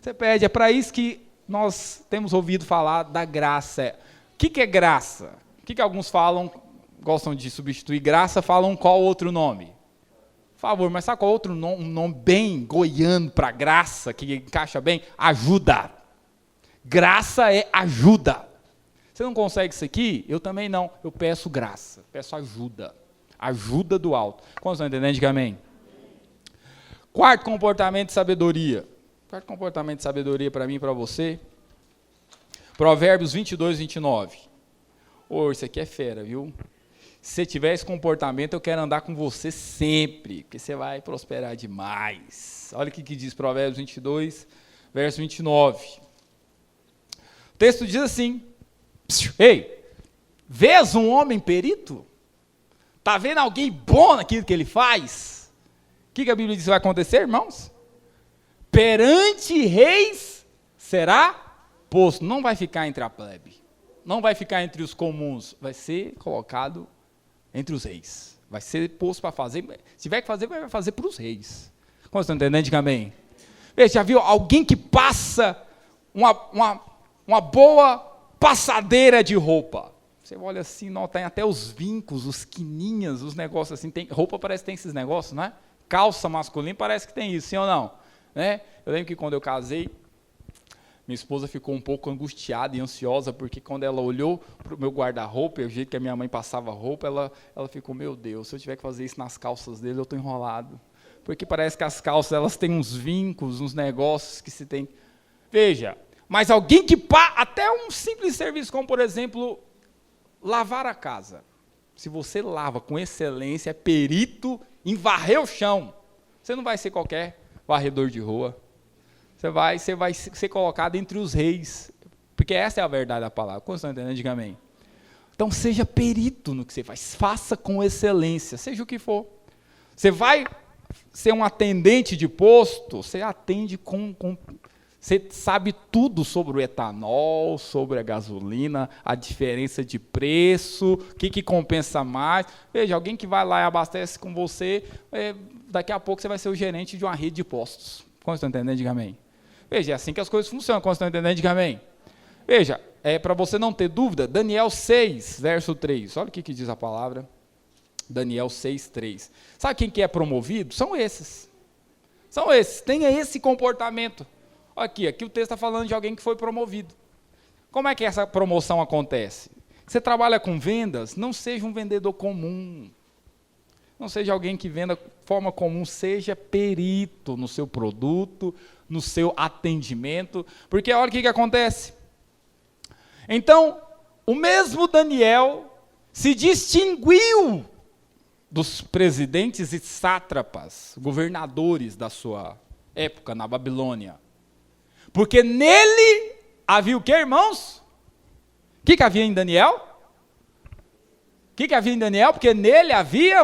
Você pede, é para isso que nós temos ouvido falar da graça. O que é graça? O que alguns falam, gostam de substituir graça, falam qual outro nome? Por favor, mas sabe qual outro nome? Um nome bem goiano para graça, que encaixa bem? Ajuda. Graça é ajuda. Você não consegue isso aqui? Eu também não. Eu peço graça, peço ajuda. Ajuda do alto. Como vocês estão entendendo? Diga amém. Quarto comportamento de sabedoria. Quarto comportamento de sabedoria para mim e para você. Provérbios 22, 29. Isso aqui é fera, viu? Se você tiver esse comportamento, eu quero andar com você sempre, porque você vai prosperar demais. Olha o que diz Provérbios 22, verso 29. O texto diz assim, ei, vês um homem perito? Está vendo alguém bom naquilo que ele faz? O que a Bíblia diz que vai acontecer, irmãos? Perante reis será posto. Não vai ficar entre a plebe. Não vai ficar entre os comuns. Vai ser colocado entre os reis. Vai ser posto para fazer. Se tiver que fazer, vai fazer para os reis. Como vocês estão entendendo? Diga amém. Veja, já viu alguém que passa uma boa passadeira de roupa? Você olha assim, não, tem até os vincos, os quininhas, os negócios assim. Roupa parece que tem esses negócios, né? Calça masculina parece que tem isso, sim ou não? Né? Eu lembro que quando eu casei, minha esposa ficou um pouco angustiada e ansiosa, porque quando ela olhou para o meu guarda-roupa, o jeito que a minha mãe passava roupa, ela ficou, meu Deus, se eu tiver que fazer isso nas calças dele, eu estou enrolado. Porque parece que as calças, elas têm uns vincos, uns negócios que se tem. Veja, mas alguém que, até um simples serviço, como por exemplo, lavar a casa. Se você lava com excelência, é perito em varrer o chão. Você não vai ser qualquer varredor de rua. Você vai ser colocado entre os reis. Porque essa é a verdade da palavra. Como vocês estão entendendo? Diga amém. Então, seja perito no que você faz. Faça com excelência, seja o que for. Você vai ser um atendente de posto, você atende você sabe tudo sobre o etanol, sobre a gasolina, a diferença de preço, o que compensa mais. Veja, alguém que vai lá e abastece com você, daqui a pouco você vai ser o gerente de uma rede de postos. Como vocês estão entendendo? Diga amém. Veja, é assim que as coisas funcionam. Como vocês estão entendendo? Diga amém. Veja, para você não ter dúvida, Daniel 6, verso 3. Olha o que diz a palavra. Daniel 6, 3. Sabe quem que é promovido? São esses. São esses. Tenha esse comportamento. Aqui o texto está falando de alguém que foi promovido. Como é que essa promoção acontece? Você trabalha com vendas, não seja um vendedor comum. Não seja alguém que venda de forma comum, seja perito no seu produto, no seu atendimento. Porque olha o que acontece. Então, o mesmo Daniel se distinguiu dos presidentes e sátrapas, governadores da sua época na Babilônia. Porque nele havia o que, irmãos? O que havia em Daniel? O que havia em Daniel? Porque nele havia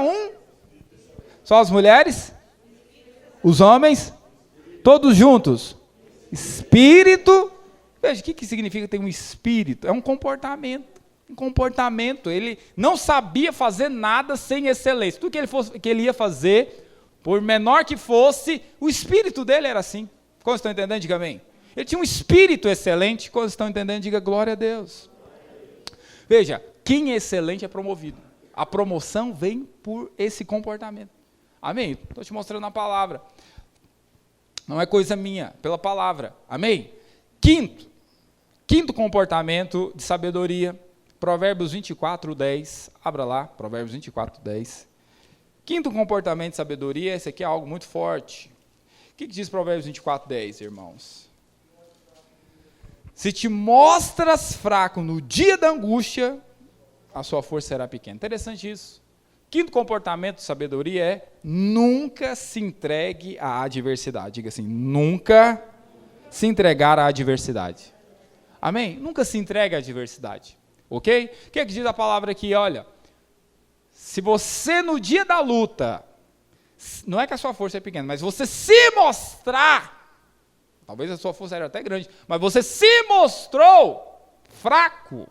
Só as mulheres? Os homens? Todos juntos? Espírito. Veja, o que significa ter um espírito? É um comportamento. Um comportamento. Ele não sabia fazer nada sem excelência. Tudo que ele ia fazer, por menor que fosse, o espírito dele era assim. Como estão entendendo? Diga amém. Ele tinha um espírito excelente. Como estão entendendo? Diga glória a Deus. Veja, quem é excelente é promovido. A promoção vem por esse comportamento. Amém? Estou te mostrando a palavra. Não é coisa minha, pela palavra. Amém? Quinto comportamento de sabedoria, Provérbios 24, 10. Abra lá, Provérbios 24, 10. Quinto comportamento de sabedoria, esse aqui é algo muito forte. O que diz Provérbios 24, 10, irmãos? Se te mostras fraco no dia da angústia, a sua força será pequena. Interessante isso. Quinto comportamento de sabedoria é nunca se entregue à adversidade. Diga assim, nunca se entregar à adversidade. Amém? Nunca se entregue à adversidade. Ok? O que diz a palavra aqui? Olha, se você no dia da luta, não é que a sua força é pequena, mas você se mostrar, talvez a sua força era até grande, mas você se mostrou fraco.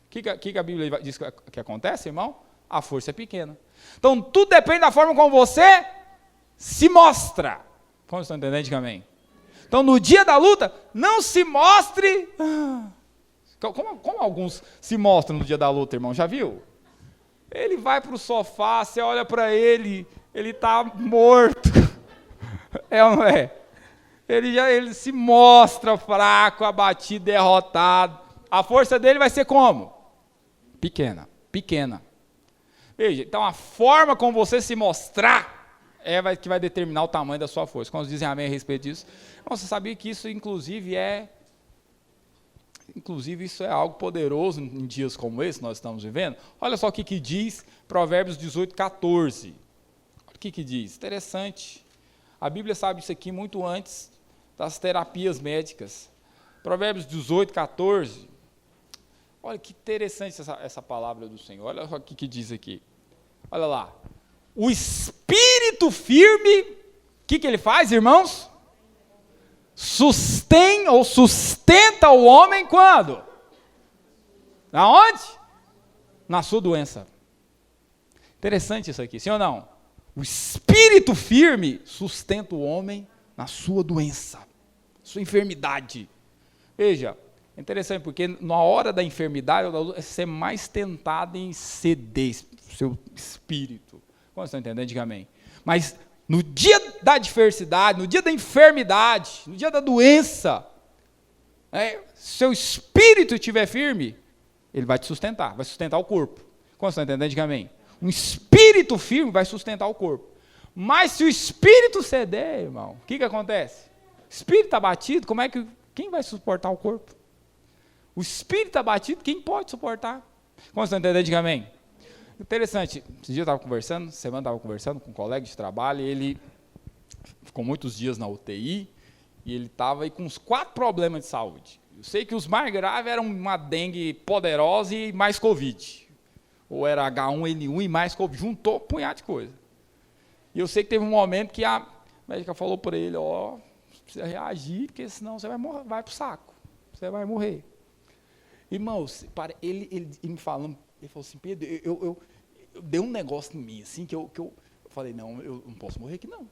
O que a Bíblia diz que acontece, irmão? A força é pequena. Então, tudo depende da forma como você se mostra. Como estão entendendo? Diga amém. Então, no dia da luta, não se mostre. Como alguns se mostram no dia da luta, irmão? Já viu? Ele vai para o sofá, você olha para ele está morto. É ou não é? Ele se mostra fraco, abatido, derrotado. A força dele vai ser como? Pequena. Veja, então a forma como você se mostrar que vai determinar o tamanho da sua força. Quando dizem amém a respeito disso, você sabia que isso inclusive isso é algo poderoso em dias como esse que nós estamos vivendo? Olha só o que diz Provérbios 18, 14. Olha o que diz, interessante. A Bíblia sabe isso aqui muito antes das terapias médicas. Provérbios 18, 14. Olha que interessante essa palavra do Senhor. Olha só o que diz aqui. Olha lá. O espírito firme, o que ele faz, irmãos? Sustenta o homem quando? Aonde? Na sua doença. Interessante isso aqui, sim ou não? O espírito firme sustenta o homem na sua doença, sua enfermidade. Veja, é interessante porque na hora da enfermidade, você é mais tentado em ceder o seu espírito. Como vocês estão entendendo? Diga amém. Mas no dia da adversidade, no dia da enfermidade, no dia da doença, se seu espírito estiver firme, ele vai te sustentar, vai sustentar o corpo. Como vocês estão entendendo? Diga amém. Um espírito firme vai sustentar o corpo. Mas se o espírito ceder, irmão, o que acontece? O espírito está batido, quem vai suportar o corpo? O espírito está batido, quem pode suportar? Como vocês estão entendendo? Diga amém. Interessante, esse dia eu estava conversando, semana estava conversando com um colega de trabalho, e ele ficou muitos dias na UTI, e ele estava aí com uns 4 problemas de saúde. Eu sei que os mais graves eram uma dengue poderosa e mais Covid. Ou era H1N1 e mais Covid, juntou um punhado de coisa. E eu sei que teve um momento que a médica falou para ele, precisa reagir, porque senão você vai pro saco, você vai morrer. Irmãos, ele me falando, ele falou assim, Pedro, eu dei um negócio em mim, assim, que eu falei, não, eu não posso morrer aqui, não.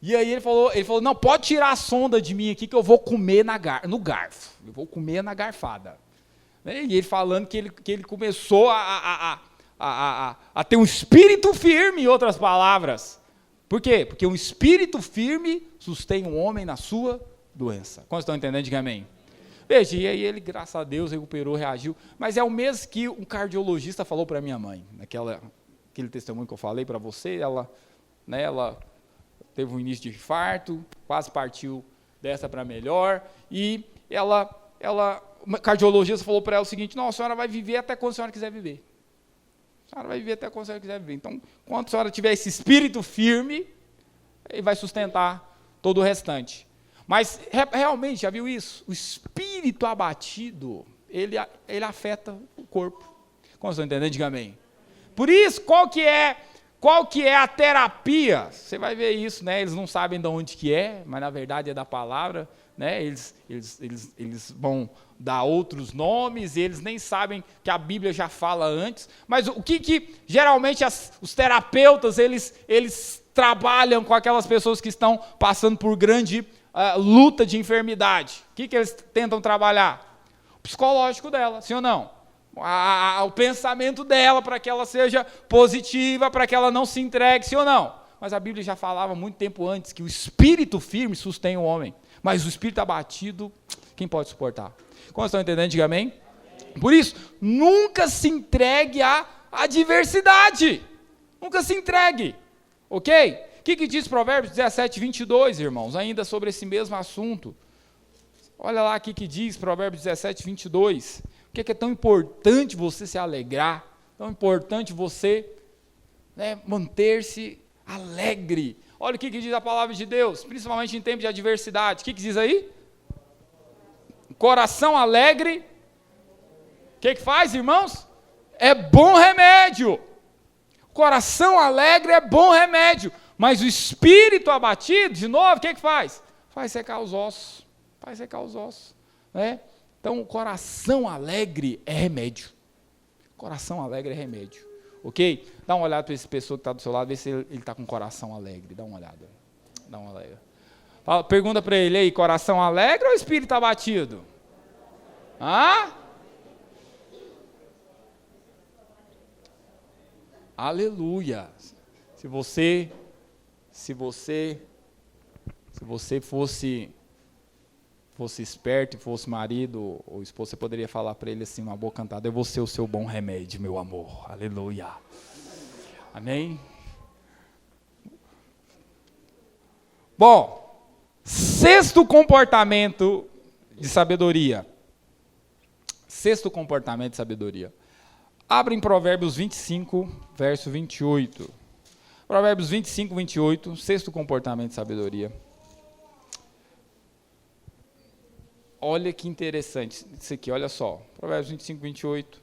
E aí ele falou, não, pode tirar a sonda de mim aqui, que eu vou comer no garfo, eu vou comer na garfada. E ele falando que ele começou a ter um espírito firme, em outras palavras. Por quê? Porque um espírito firme sustém um homem na sua doença. Como estão entendendo? Diga amém. Veja, e aí ele, graças a Deus, recuperou, reagiu. Mas é o mesmo que um cardiologista falou para minha mãe. Aquele testemunho que eu falei para você, ela teve um início de infarto, quase partiu dessa para melhor. E o cardiologista falou para ela o seguinte, não, a senhora vai viver até quando a senhora quiser viver. A senhora vai viver até quando a senhora quiser viver. Então, quando a senhora tiver esse espírito firme, ele vai sustentar todo o restante. Mas, realmente, já viu isso? O espírito abatido, ele afeta o corpo. Como vocês estão entendendo? Diga amém. Por isso, qual que é a terapia? Você vai ver isso, né? Eles não sabem de onde que é, mas, na verdade, é da palavra. Né? Eles vão dar outros nomes, eles nem sabem que a Bíblia já fala antes. Mas o que geralmente os terapeutas, eles trabalham com aquelas pessoas que estão passando por grande luta de enfermidade. O que eles tentam trabalhar? O psicológico dela, sim ou não? o pensamento dela para que ela seja positiva, para que ela não se entregue, sim ou não? Mas a Bíblia já falava muito tempo antes que o espírito firme sustém o homem, mas o espírito abatido, quem pode suportar? Como estão entendendo? Diga amém. Por isso, nunca se entregue à adversidade. Nunca se entregue. Ok? O que diz Provérbios 17, 22, irmãos? Ainda sobre esse mesmo assunto. Olha lá o que diz Provérbios 17, 22. Por que é tão importante você se alegrar? Tão importante você, manter-se alegre. Olha o que diz a palavra de Deus, principalmente em tempos de adversidade. O que diz aí? Coração alegre. O que faz, irmãos? É bom remédio. Coração alegre é bom remédio. Mas o espírito abatido, de novo, o que faz? Faz secar os ossos. Faz secar os ossos. Né? Então, o coração alegre é remédio. Coração alegre é remédio. Ok? Dá uma olhada para essa pessoa que está do seu lado, vê se ele está com coração alegre. Dá uma olhada. Dá uma olhada. Pergunta para ele aí, coração alegre ou espírito abatido? Hã? Aleluia. Se você fosse esperto e fosse marido ou esposa, você poderia falar para ele assim, uma boa cantada: eu vou ser o seu bom remédio, meu amor. Aleluia. Amém? Bom, sexto comportamento de sabedoria. Sexto comportamento de sabedoria. Abra em Provérbios 25, verso 28. Provérbios 25, 28, sexto comportamento de sabedoria. Olha que interessante isso aqui, olha só. Provérbios 25, 28.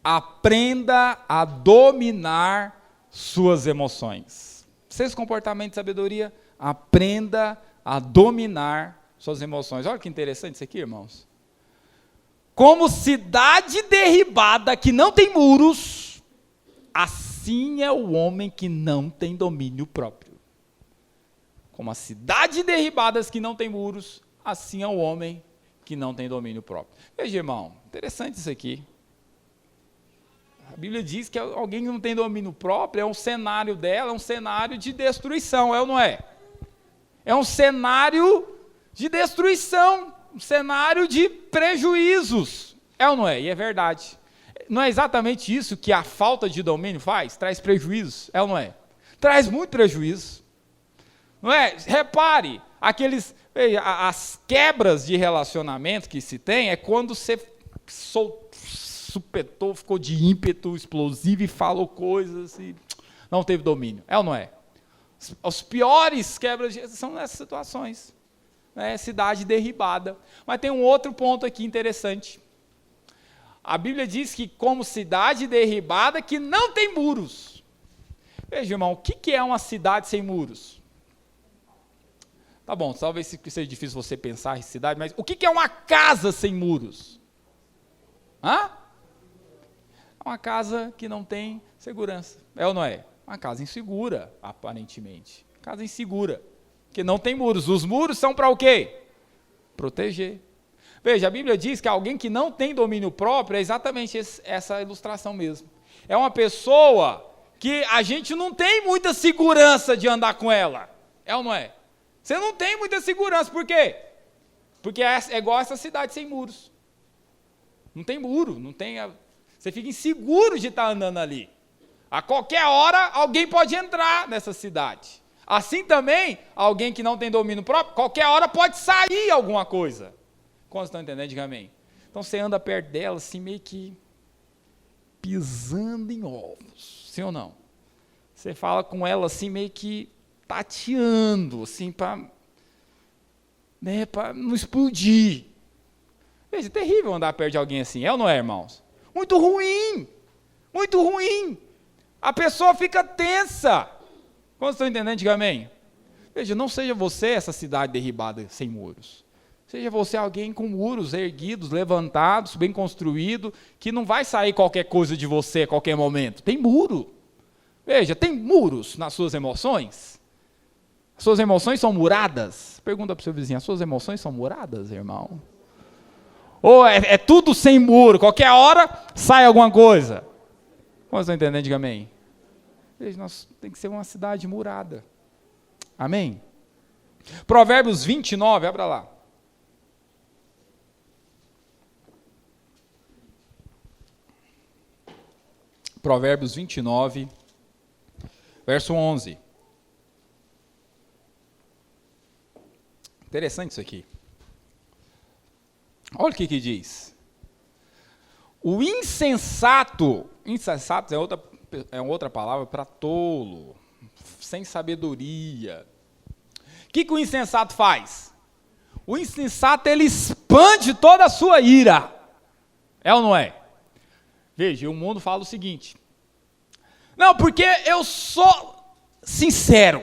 Aprenda a dominar suas emoções. Sexto comportamento de sabedoria, aprenda a dominar suas emoções. Olha que interessante isso aqui, irmãos. Como cidade derribada que não tem muros, assim é o homem que não tem domínio próprio. Como a cidade derribada que não tem muros, assim é o homem que não tem domínio próprio. Veja, irmão, interessante isso aqui. A Bíblia diz que alguém que não tem domínio próprio, um cenário dela, é um cenário de destruição, é ou não é? É um cenário de destruição, um cenário de prejuízos, é ou não é? E é verdade. Não é exatamente isso que a falta de domínio faz? Traz prejuízos, é ou não é? Traz muito prejuízo. Não é? Repare, as quebras de relacionamento que se tem é quando você supetou, ficou de ímpeto explosivo e falou coisas e não teve domínio. É ou não é? As piores quebras são nessas situações. Cidade derribada. Mas tem um outro ponto aqui interessante. A Bíblia diz que como cidade derribada que não tem muros. Veja, irmão, o que é uma cidade sem muros? Tá bom, talvez seja difícil você pensar em cidade, mas o que é uma casa sem muros? É uma casa que não tem segurança. É ou não é? Uma casa insegura, aparentemente. Casa insegura, que não tem muros. Os muros são para o quê? Proteger. Veja, a Bíblia diz que alguém que não tem domínio próprio é exatamente essa ilustração mesmo. É uma pessoa que a gente não tem muita segurança de andar com ela. É ou não é? Você não tem muita segurança, por quê? Porque é igual essa cidade sem muros. Não tem muro, você fica inseguro de estar andando ali. A qualquer hora, alguém pode entrar nessa cidade. Assim também, alguém que não tem domínio próprio, qualquer hora pode sair alguma coisa. Como vocês estão entendendo? Diga amém. Então você anda perto dela, assim, meio que pisando em ovos. Sim ou não? Você fala com ela, assim, meio que tateando, assim, para não explodir. Veja, é terrível andar perto de alguém assim, é ou não é, irmãos? Muito ruim. Muito ruim. A pessoa fica tensa. Como vocês estão entendendo? Diga amém. Veja, não seja você essa cidade derribada sem muros. Seja você alguém com muros erguidos, levantados, bem construído, que não vai sair qualquer coisa de você a qualquer momento. Tem muro. Veja, tem muros nas suas emoções? As suas emoções são muradas? Pergunta para o seu vizinho, as suas emoções são muradas, irmão? Ou é tudo sem muro, qualquer hora sai alguma coisa. Como estão entendendo? Diga amém. Veja, nós tem que ser uma cidade murada. Amém? Provérbios 29, abra lá. Provérbios 29, verso 11. Interessante isso aqui. Olha o que diz. O insensato é outra palavra para tolo, sem sabedoria. O que o insensato faz? O insensato, ele expande toda a sua ira. É ou não é? Veja, o mundo fala o seguinte: não, porque eu sou sincero.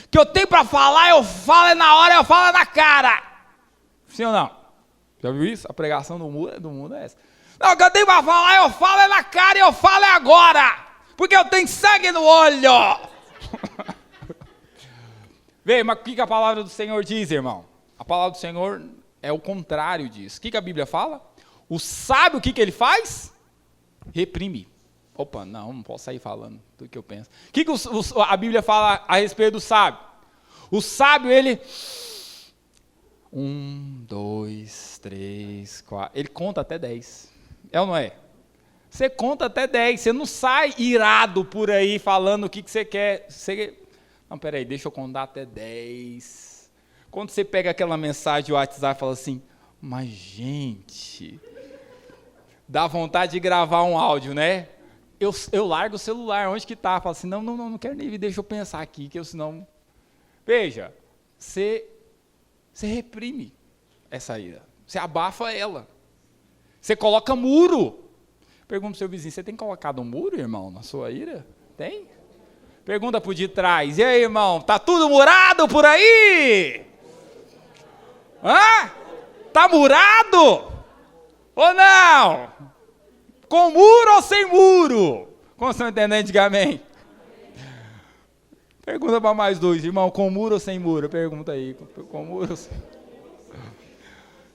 O que eu tenho para falar, eu falo é na hora, eu falo é na cara. Sim ou não? Já viu isso? A pregação do mundo é essa. Não, o que eu tenho para falar, eu falo é na cara e eu falo é agora. Porque eu tenho sangue no olho. Vê, mas o que a palavra do Senhor diz, irmão? A palavra do Senhor é o contrário disso. O que a Bíblia fala? O sábio, o que ele faz? Reprime. Opa, não posso sair falando do que eu penso. O que a Bíblia fala a respeito do sábio? O sábio, ele... 1, 2, 3, 4... Ele conta até 10. É ou não é? Você conta até 10. Você não sai irado por aí falando o que você quer. Não, peraí, deixa eu contar até 10. Quando você pega aquela mensagem do WhatsApp e fala assim, mas gente... Dá vontade de gravar um áudio, né? Eu largo o celular, onde que está? Falo assim, não quero nem ver, deixa eu pensar aqui, que eu senão... Veja, você reprime essa ira, você abafa ela, você coloca muro. Pergunta pro seu vizinho, você tem colocado um muro, irmão, na sua ira? Tem? Pergunta pro de trás, e aí, irmão, tá tudo murado por aí? Hã? Tá murado? Ou não? Com muro ou sem muro? Como estão entendendo? Diga amém. Pergunta para mais dois, irmão, com muro ou sem muro? Pergunta aí, com muro ou sem muro?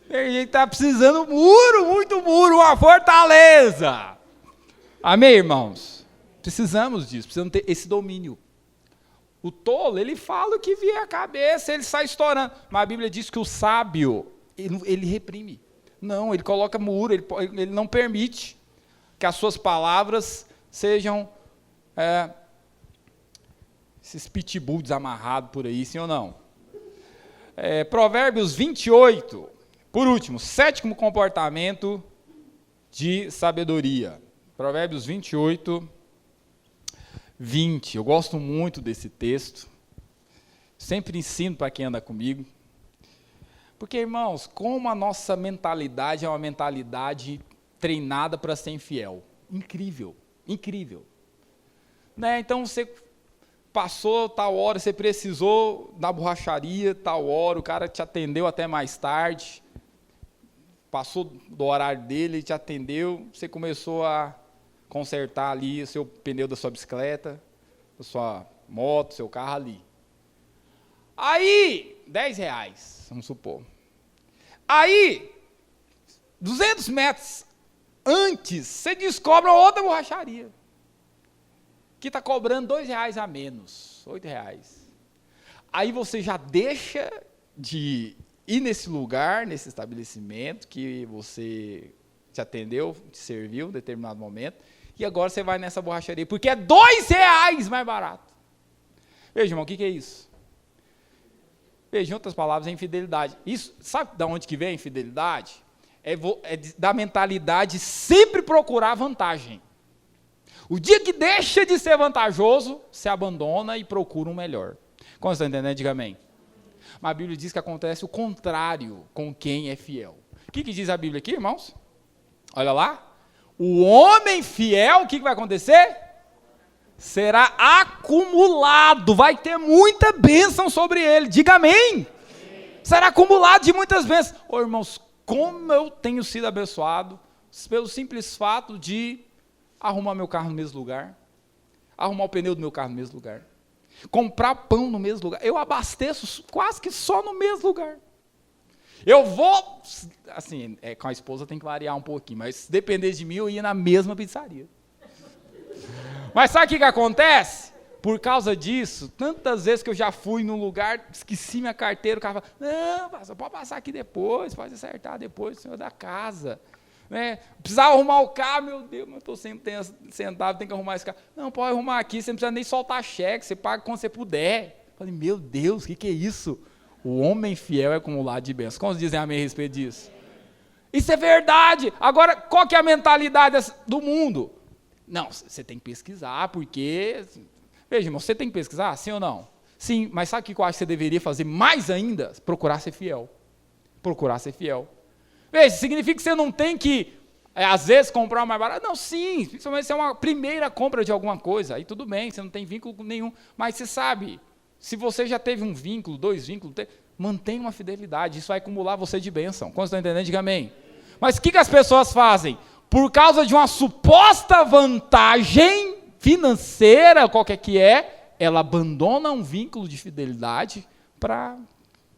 A gente está precisando muro, muito muro, uma fortaleza. Amém, irmãos? Precisamos disso, precisamos ter esse domínio. O tolo, ele fala o que vier à cabeça, ele sai estourando. Mas a Bíblia diz que o sábio, ele reprime. Não, ele coloca muro, ele não permite que as suas palavras sejam esses pitbull desamarrados por aí, sim ou não? Provérbios 28, por último, sétimo comportamento de sabedoria. Provérbios 28, 20. Eu gosto muito desse texto, sempre ensino para quem anda comigo. Porque, irmãos, como a nossa mentalidade é uma mentalidade treinada para ser infiel. Incrível, incrível. Né? Então, você passou tal hora, você precisou na borracharia, tal hora, o cara te atendeu até mais tarde, passou do horário dele, te atendeu, você começou a consertar ali o seu pneu da sua bicicleta, da sua moto, seu carro ali. Aí, R$10, vamos supor. Aí, 200 metros antes, você descobre outra borracharia, que está cobrando R$2 a menos, R$8. Aí você já deixa de ir nesse lugar, nesse estabelecimento que você te atendeu, te serviu em determinado momento, e agora você vai nessa borracharia, porque é R$2 mais barato. Veja, irmão, o que é isso? Veja, em outras palavras, é infidelidade. Isso, sabe de onde que vem a infidelidade? É da mentalidade sempre procurar vantagem. O dia que deixa de ser vantajoso, se abandona e procura um melhor. Como você está entendendo? Diga amém. Mas a Bíblia diz que acontece o contrário com quem é fiel. O que diz a Bíblia aqui, irmãos? Olha lá. O homem fiel, o que vai acontecer? Será acumulado, vai ter muita bênção sobre ele. Diga amém. Será acumulado de muitas bênçãos. Ô, irmãos, como eu tenho sido abençoado pelo simples fato de arrumar meu carro no mesmo lugar, arrumar o pneu do meu carro no mesmo lugar, comprar pão no mesmo lugar. Eu abasteço quase que só no mesmo lugar. Eu vou, assim, com a esposa tem que variar um pouquinho, mas se depender de mim, eu ia na mesma pizzaria. Mas sabe o que acontece? Por causa disso, tantas vezes que eu já fui num lugar, esqueci minha carteira, o cara fala, não, pastor, pode passar aqui depois, pode acertar depois, o senhor da casa. Né? Precisava arrumar o carro, meu Deus, mas estou sempre sentado, tem que arrumar esse carro. Não, pode arrumar aqui, você não precisa nem soltar cheque, você paga quando você puder. Eu falei, meu Deus, o que é isso? O homem fiel é acumulado de bênçãos. Como dizem amém a respeito disso? Isso é verdade. Agora, qual que é a mentalidade do mundo? Não, você tem que pesquisar, porque... Veja, irmão, você tem que pesquisar, sim ou não? Sim, mas sabe o que eu acho que você deveria fazer mais ainda? Procurar ser fiel. Procurar ser fiel. Veja, significa que você não tem que, às vezes, comprar mais barato. Não, sim, principalmente se é uma primeira compra de alguma coisa. Aí tudo bem, você não tem vínculo nenhum. Mas você sabe, se você já teve um vínculo, 2 vínculos, mantenha uma fidelidade. Isso vai acumular você de bênção. Quando você está entendendo, diga amém. Mas o que as pessoas fazem? Por causa de uma suposta vantagem financeira, qualquer que é, ela abandona um vínculo de fidelidade para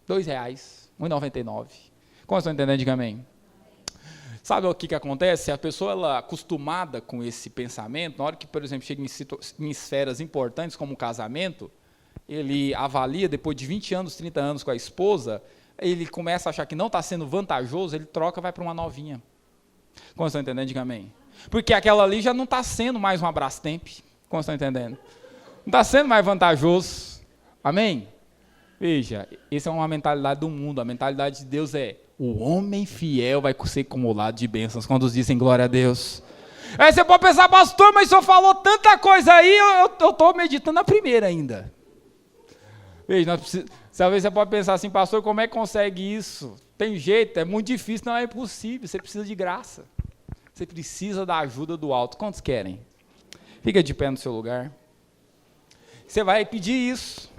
R$2, R$1,99. Como estão entendendo? Diga amém. Sabe o que acontece? A pessoa ela acostumada com esse pensamento, na hora que, por exemplo, chega em esferas importantes como o casamento, ele avalia, depois de 20 anos, 30 anos com a esposa, ele começa a achar que não está sendo vantajoso, ele troca e vai para uma novinha. Como estão entendendo? Diga amém. Porque aquela ali já não está sendo mais uma Brastemp. Como estão entendendo? Não está sendo mais vantajoso. Amém? Veja, essa é uma mentalidade do mundo. A mentalidade de Deus é: o homem fiel vai ser acumulado de bênçãos. Quando dizem glória a Deus. Aí você pode pensar, pastor, mas o senhor falou tanta coisa aí, eu estou meditando a primeira ainda. Veja, talvez você pode pensar assim, pastor, como é que consegue isso? Tem jeito, é muito difícil, não é impossível, você precisa de graça. Você precisa da ajuda do alto. Quantos querem? Fica de pé no seu lugar. Você vai pedir isso.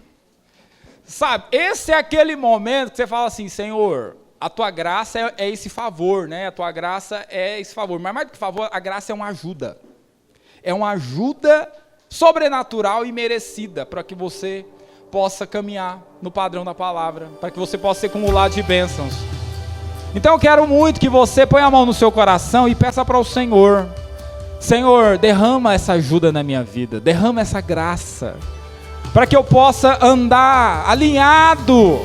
Sabe, esse é aquele momento que você fala assim, Senhor, a tua graça é esse favor, né? A tua graça é esse favor. Mas mais do que favor, a graça é uma ajuda. É uma ajuda sobrenatural e merecida para que você possa caminhar no padrão da palavra, para que você possa ser acumulado de bênçãos. Então eu quero muito que você ponha a mão no seu coração e peça para o Senhor, Senhor, derrama essa ajuda na minha vida, derrama essa graça, para que eu possa andar alinhado,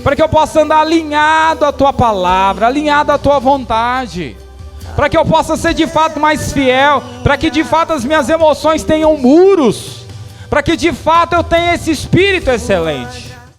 para que eu possa andar alinhado à tua palavra, alinhado à tua vontade, para que eu possa ser de fato mais fiel, para que de fato as minhas emoções tenham muros, para que de fato eu tenha esse espírito excelente.